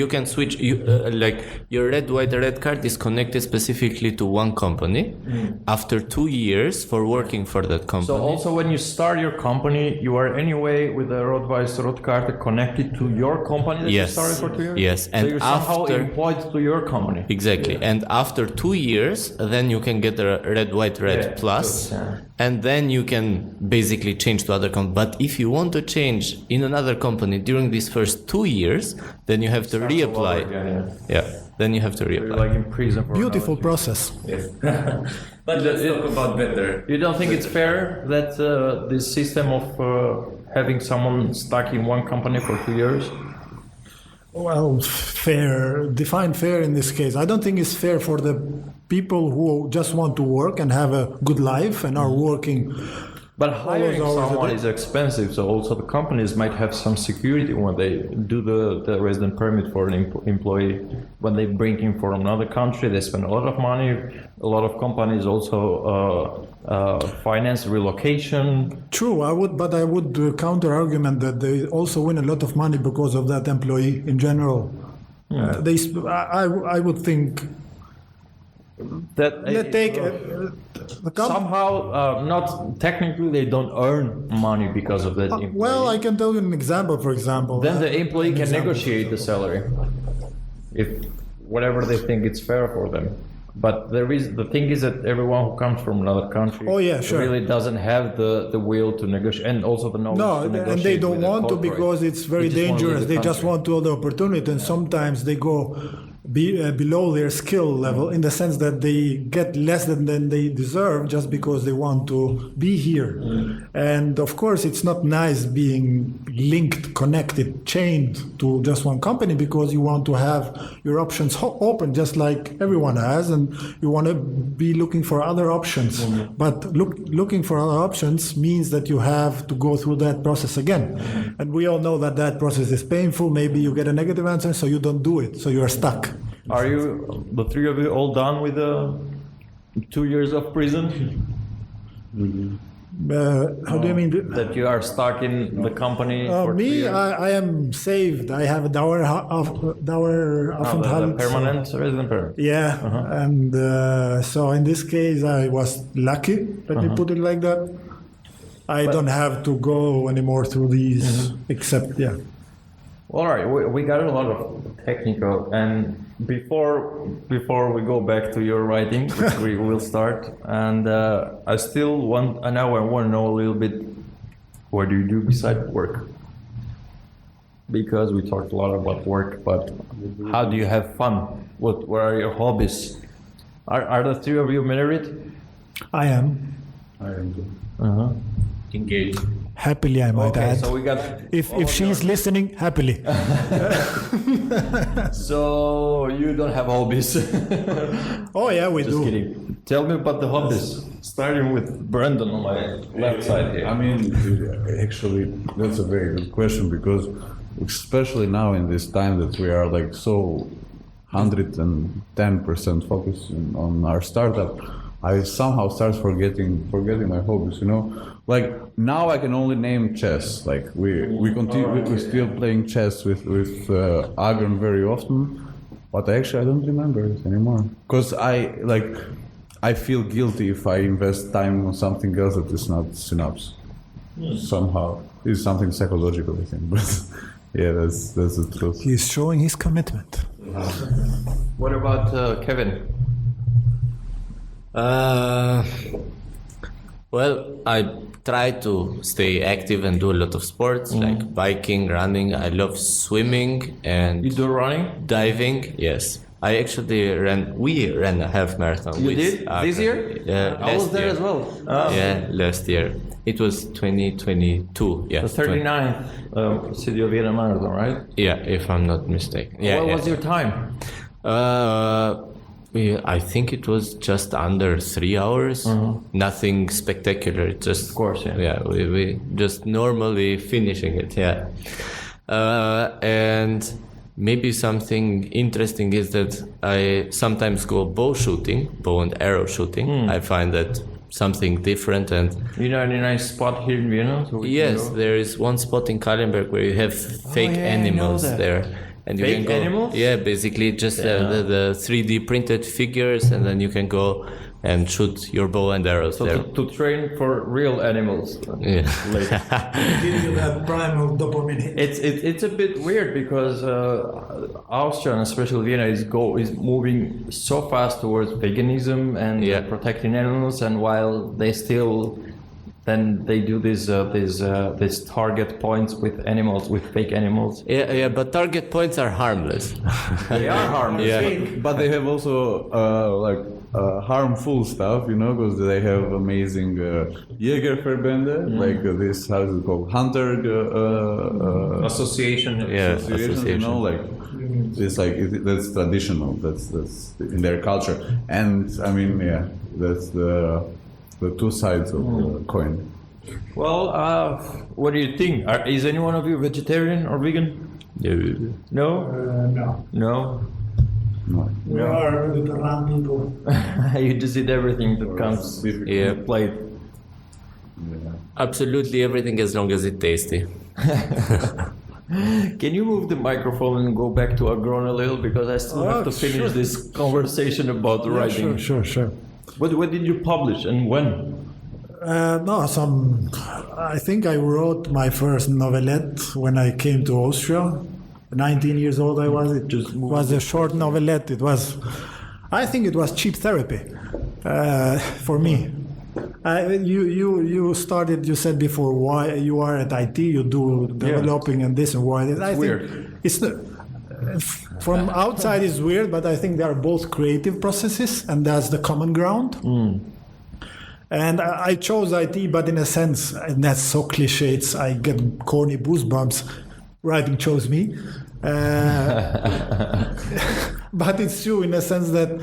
can switch. Like your red, white, red card is connected specifically to one company. After 2 years for working for that company. So also when you start your company, you are anyway with the red, white, red card connected to your company that you started for 2 years. Yes, and so you're somehow employed to your company. Exactly, and after 2 years, then you can get a red, white, red plus, and then you can basically change to other company. But if you want to change in another company during these first 2 years, then you have to reapply. Then you have to reapply. You're like in prison for Beautiful process. But let's talk about better. You don't think it's fair that this system of having someone stuck in one company for 2 years? Well, fair, define fair in this case. I don't think it's fair for the people who just want to work and have a good life and are working. But hiring hours a someone day. is expensive, so also the companies might have some security when they do the resident permit for an employee. When they bring him from another country, they spend a lot of money. A lot of companies also finance relocation. True, I would counter argument that they also win a lot of money because of that employee in general. I would think That somehow not technically they don't earn money because of that. Employee. well, I can tell you an example. For example, Then the employee can negotiate the salary, if whatever they think it's fair for them. But the thing is that everyone who comes from another country really doesn't have the will to negotiate, and also the knowledge to negotiate. And they don't with want to corporate. because it's very dangerous. They just want to have the opportunity, and sometimes they go below their skill level in the sense that they get less than they deserve just because they want to be here. And of course, it's not nice being linked, connected, chained to just one company because you want to have your options open just like everyone has, and you want to be looking for other options. But looking for other options means that you have to go through that process again. And we all know that that process is painful. Maybe you get a negative answer, so you don't do it, so you are stuck. Are you, the three of you, all done with the 2 years of prison? How do you mean? That you are stuck in the company for 3 Me, years? I am saved. I have a The permanent resident permit. Yeah, and so in this case, I was lucky. Let me put it like that. I don't have to go anymore through these, except All right, we got a lot of technical, and before we go back to your writing, which we will start, and I want to know a little bit, what do you do besides work? Because we talked a lot about work, but how do you have fun? What are your hobbies? Are the three of you married? I am. Engaged. Happily, I might add. So we got. If she's listening, happily. So you don't have hobbies? Oh yeah, we Just do. kidding. Tell me about the hobbies. Starting with Brendon on my left side here. I mean, actually, that's a very good question because, especially now in this time that we are like so 110% focused on our startup, I somehow start forgetting my hobbies. You know, like now I can only name chess. Like we continue, we're still playing chess with Agron very often, but actually I don't remember it anymore because I feel guilty if I invest time on something else that is not Synapse. Somehow it's something psychological, I think, but yeah, that's the truth. He's showing his commitment. What about Kevin? Well, I try to stay active and do a lot of sports like biking, running. I love swimming and You do running? diving. Yes, we ran a half marathon. You with did? Agron. This year? Yeah, I was there as well. Yeah, last year. It was 2022. Yeah, The 39th City of Vienna Marathon, right? Yeah, if I'm not mistaken. Yeah. What yeah. was your time? I think it was just under 3 hours. Nothing spectacular. It just, Of course, yeah. Yeah, we just normally finishing it. Yeah, and maybe something interesting is that I sometimes go bow and arrow shooting. I find that something different and. You know any nice spot here in Vienna? So we can Yes, go? there is one spot in Kallenberg where you have fake yeah, I know animals that. there. And you Fake can go, animals? Yeah, basically just the 3D printed figures, and then you can go and shoot your bow and arrows So there. to train for real animals. Yeah. Later. Give you that primal dopamine hit. It's a bit weird because Austria and especially Vienna is moving so fast towards veganism and protecting animals, and while they still then they do these target points with animals, with fake animals. Yeah, but target points are harmless. They are harmless. Yeah. But they have also harmful stuff, you know, because they have amazing Jägerverbände, like this, how is it called, hunter association. Yeah, Associations, you know, like it's like that's traditional. That's in their culture, and I mean, yeah, that's the two sides of the coin. Well, what do you think? Is any one of you vegetarian or vegan? No? No. No? No. We are Mediterranean people. You just eat everything that comes Yeah. plate. Absolutely everything as long as it's tasty. Can you move the microphone and go back to Agron a little? Because I still have to finish sure. this conversation about writing. Sure. What did you publish and when? I think I wrote my first novelette when I came to Austria. 19 years old I was. It was a short novelette. I think it was cheap therapy for me. You started. You said before why you are at IT. You do developing and this and why. It's weird. It's from outside it's weird, but I think they are both creative processes, and that's the common ground. And I chose IT, but in a sense, and that's so cliche, I get corny goosebumps. Writing chose me. But it's true in a sense that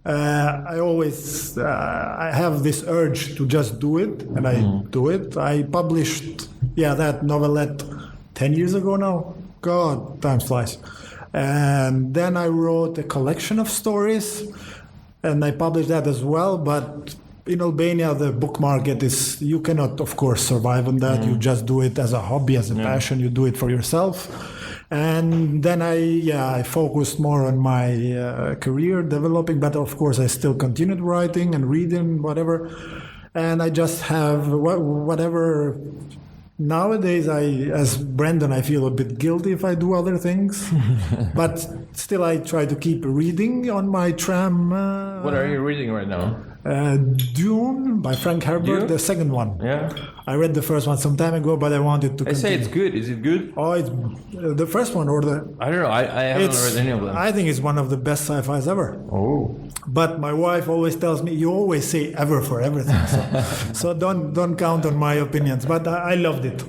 I always I have this urge to just do it, and I do it. I published that novelette 10 years ago now. God, time flies. And then I wrote a collection of stories, and I published that as well. But in Albania, the book market is, you cannot, of course, survive on that. You just do it as a hobby, as a passion. You do it for yourself. And then I focused more on my career developing, but of course I still continued writing and reading, whatever. And I just have whatever. Nowadays, as Brendon, I feel a bit guilty if I do other things, but still I try to keep reading on my tram. What are you reading right now? Dune by Frank Herbert, Dune? the second one. Yeah. I read the first one some time ago, but I wanted to I say continue. it's good. Is it good? Oh, it's the first one or the... I don't know. I haven't read any of them. I think it's one of the best sci-fis ever. Oh. But my wife always tells me, you always say ever for everything. So don't count on my opinions. But I loved it.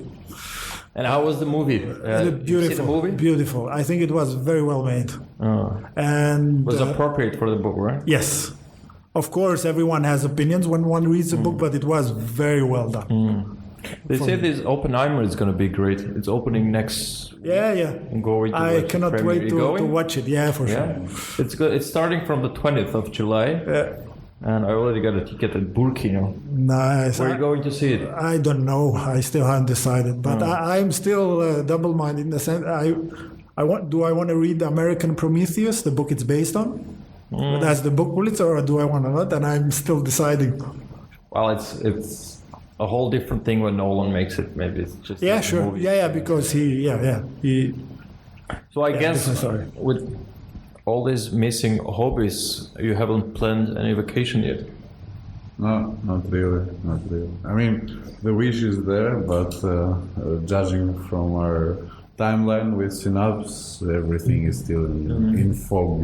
And how was the movie? Beautiful. You see the movie? Beautiful. I think it was very well made. Oh. And Was appropriate for the book, right? yes. Of course, everyone has opinions when one reads the book, but it was very well done. They say this Oppenheimer is going to be great. It's opening next. Yeah. I'm going to I watch the cannot premiere. wait You to going? watch it. Yeah, for Yeah, sure. it's good. It's starting from the 20th of July, and I already got a ticket at Burkina. Nice. Where are you going to see it? I don't know. I still haven't decided, but I'm still double-minded in the sense. Do I want to read American Prometheus, the book it's based on? That's the book Pulitzer, or do I want to not? And I'm still deciding. Well, it's a whole different thing when Nolan makes it. Maybe it's just Yeah, like a sure. movie. Yeah, because he. So I guess different story. with all these missing hobbies, you haven't planned any vacation yet. No, not really. I mean, the wish is there, but judging from our timeline with Synapse, everything is still in fog,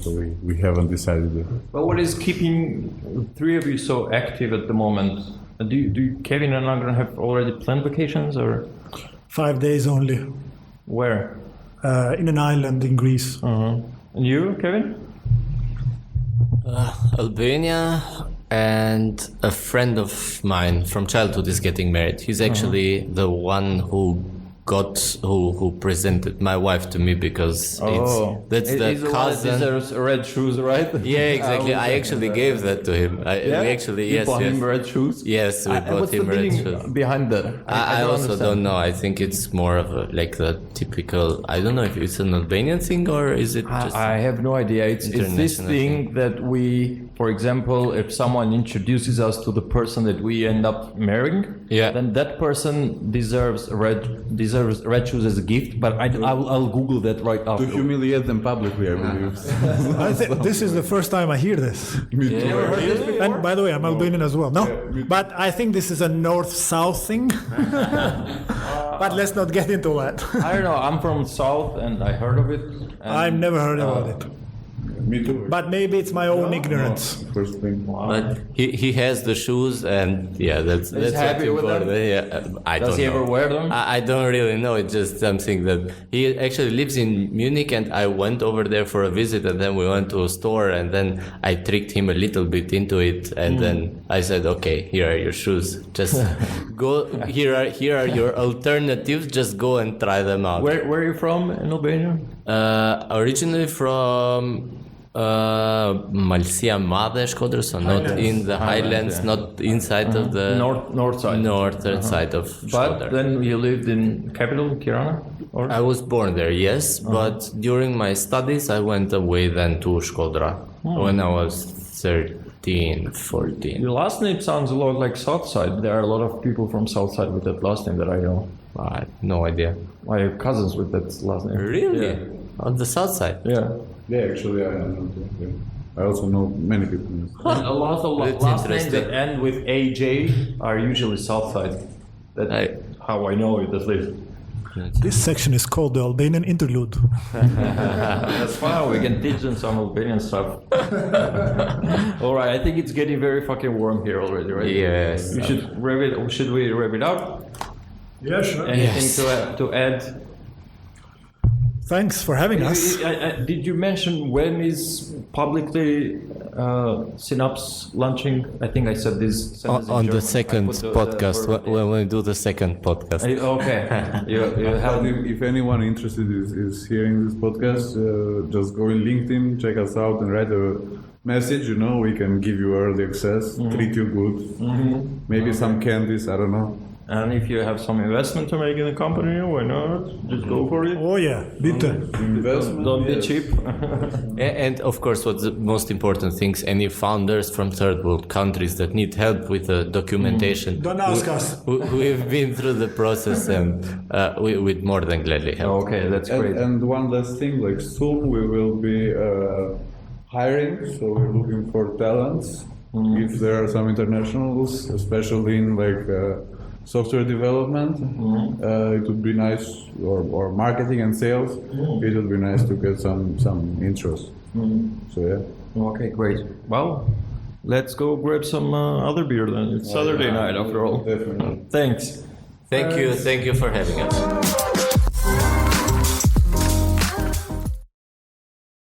so we haven't decided yet. But what is keeping the three of you so active at the moment? Do Kevin and Agron have already planned vacations, or 5 days only where? in an island in Greece. And you, Kevin? Albania, and a friend of mine from childhood is getting married. He's actually the one who presented my wife to me, because that's the He's the one that cousin. deserves red shoes, right? Yeah, exactly. I actually gave that to him. You bought him red shoes? Yes, we bought what's him the red meaning shoes. behind that? I don't also understand. don't know. I think it's more of the typical. I don't know if it's an Albanian thing or is it just. I have no idea. It's this international thing that we, for example, if someone introduces us to the person that we end up marrying, then that person deserves red shoes as a gift. But I'll Google that right To after. humiliate them publicly, I believe. This is the first time I hear this. And by the way, I'm Albanian as well. No, but I think this is a north-south thing. But let's not get into that. I don't know. I'm from South, and I heard of it. And, I've never heard about it. me too. But maybe it's my own ignorance. First thing. But he has the shoes, and yeah, that's happy with them? Yeah, I Does don't he know. ever wear them? I don't really know. It's just something that he actually lives in Munich, and I went over there for a visit, and then we went to a store, and then I tricked him a little bit into it, and then I said, "Okay, here are your shoes. Just go. Here are your alternatives. Just go and try them out." Where are you from in Albania? Originally from Malësia Madhe, Shkodër, so not in the highlands, not inside of the North side. northern side of But Shkodër. then you lived in capital, Tirana? Or? I was born there, yes, but during my studies I went away then to Shkodra when I was 13, 14. Your last name sounds a lot like Southside. There are a lot of people from Southside with that last name that I know. I have no idea. I have cousins with that last name. Really? Yeah. On the south side? Yeah. Yeah, actually, I know. Yeah. I also know many people. And a lot of That's last names interesting. that end with AJ are usually Southside. That's how I know it, at least. This section is called the Albanian interlude. That's fine. We can teach them some Albanian stuff. All right. I think it's getting very fucking warm here already, right? Yes. We should rev it. Should we rev it up? Yeah, sure. Anything to add? Thanks for having us. Did you mention when is publicly Synapse launching? I think I said this sentence in On the German. second I put the podcast, verb. when we do the second podcast. Okay. you have If anyone interested is hearing this podcast, just go in LinkedIn, check us out, and write a message. You know, we can give you early access, treat you good, maybe some candies. I don't know. And if you have some investment to make in the company, why not? Just go for it. Oh yeah, bitte. Investment. Don't be yes. cheap. And of course, what's the most important things, any founders from third world countries that need help with the documentation. Don't ask us. We've been through the process, and we'd more than gladly help. Okay, that's great. And one last thing, like soon we will be hiring, so we're looking for talents. If there are some internationals, especially in like software development, it would be nice, or marketing and sales, it would be nice to get some interest. So yeah. Okay, great. Well, let's go grab some other beer then. It's Saturday night after all. Definitely. Thanks. Thank you for having us.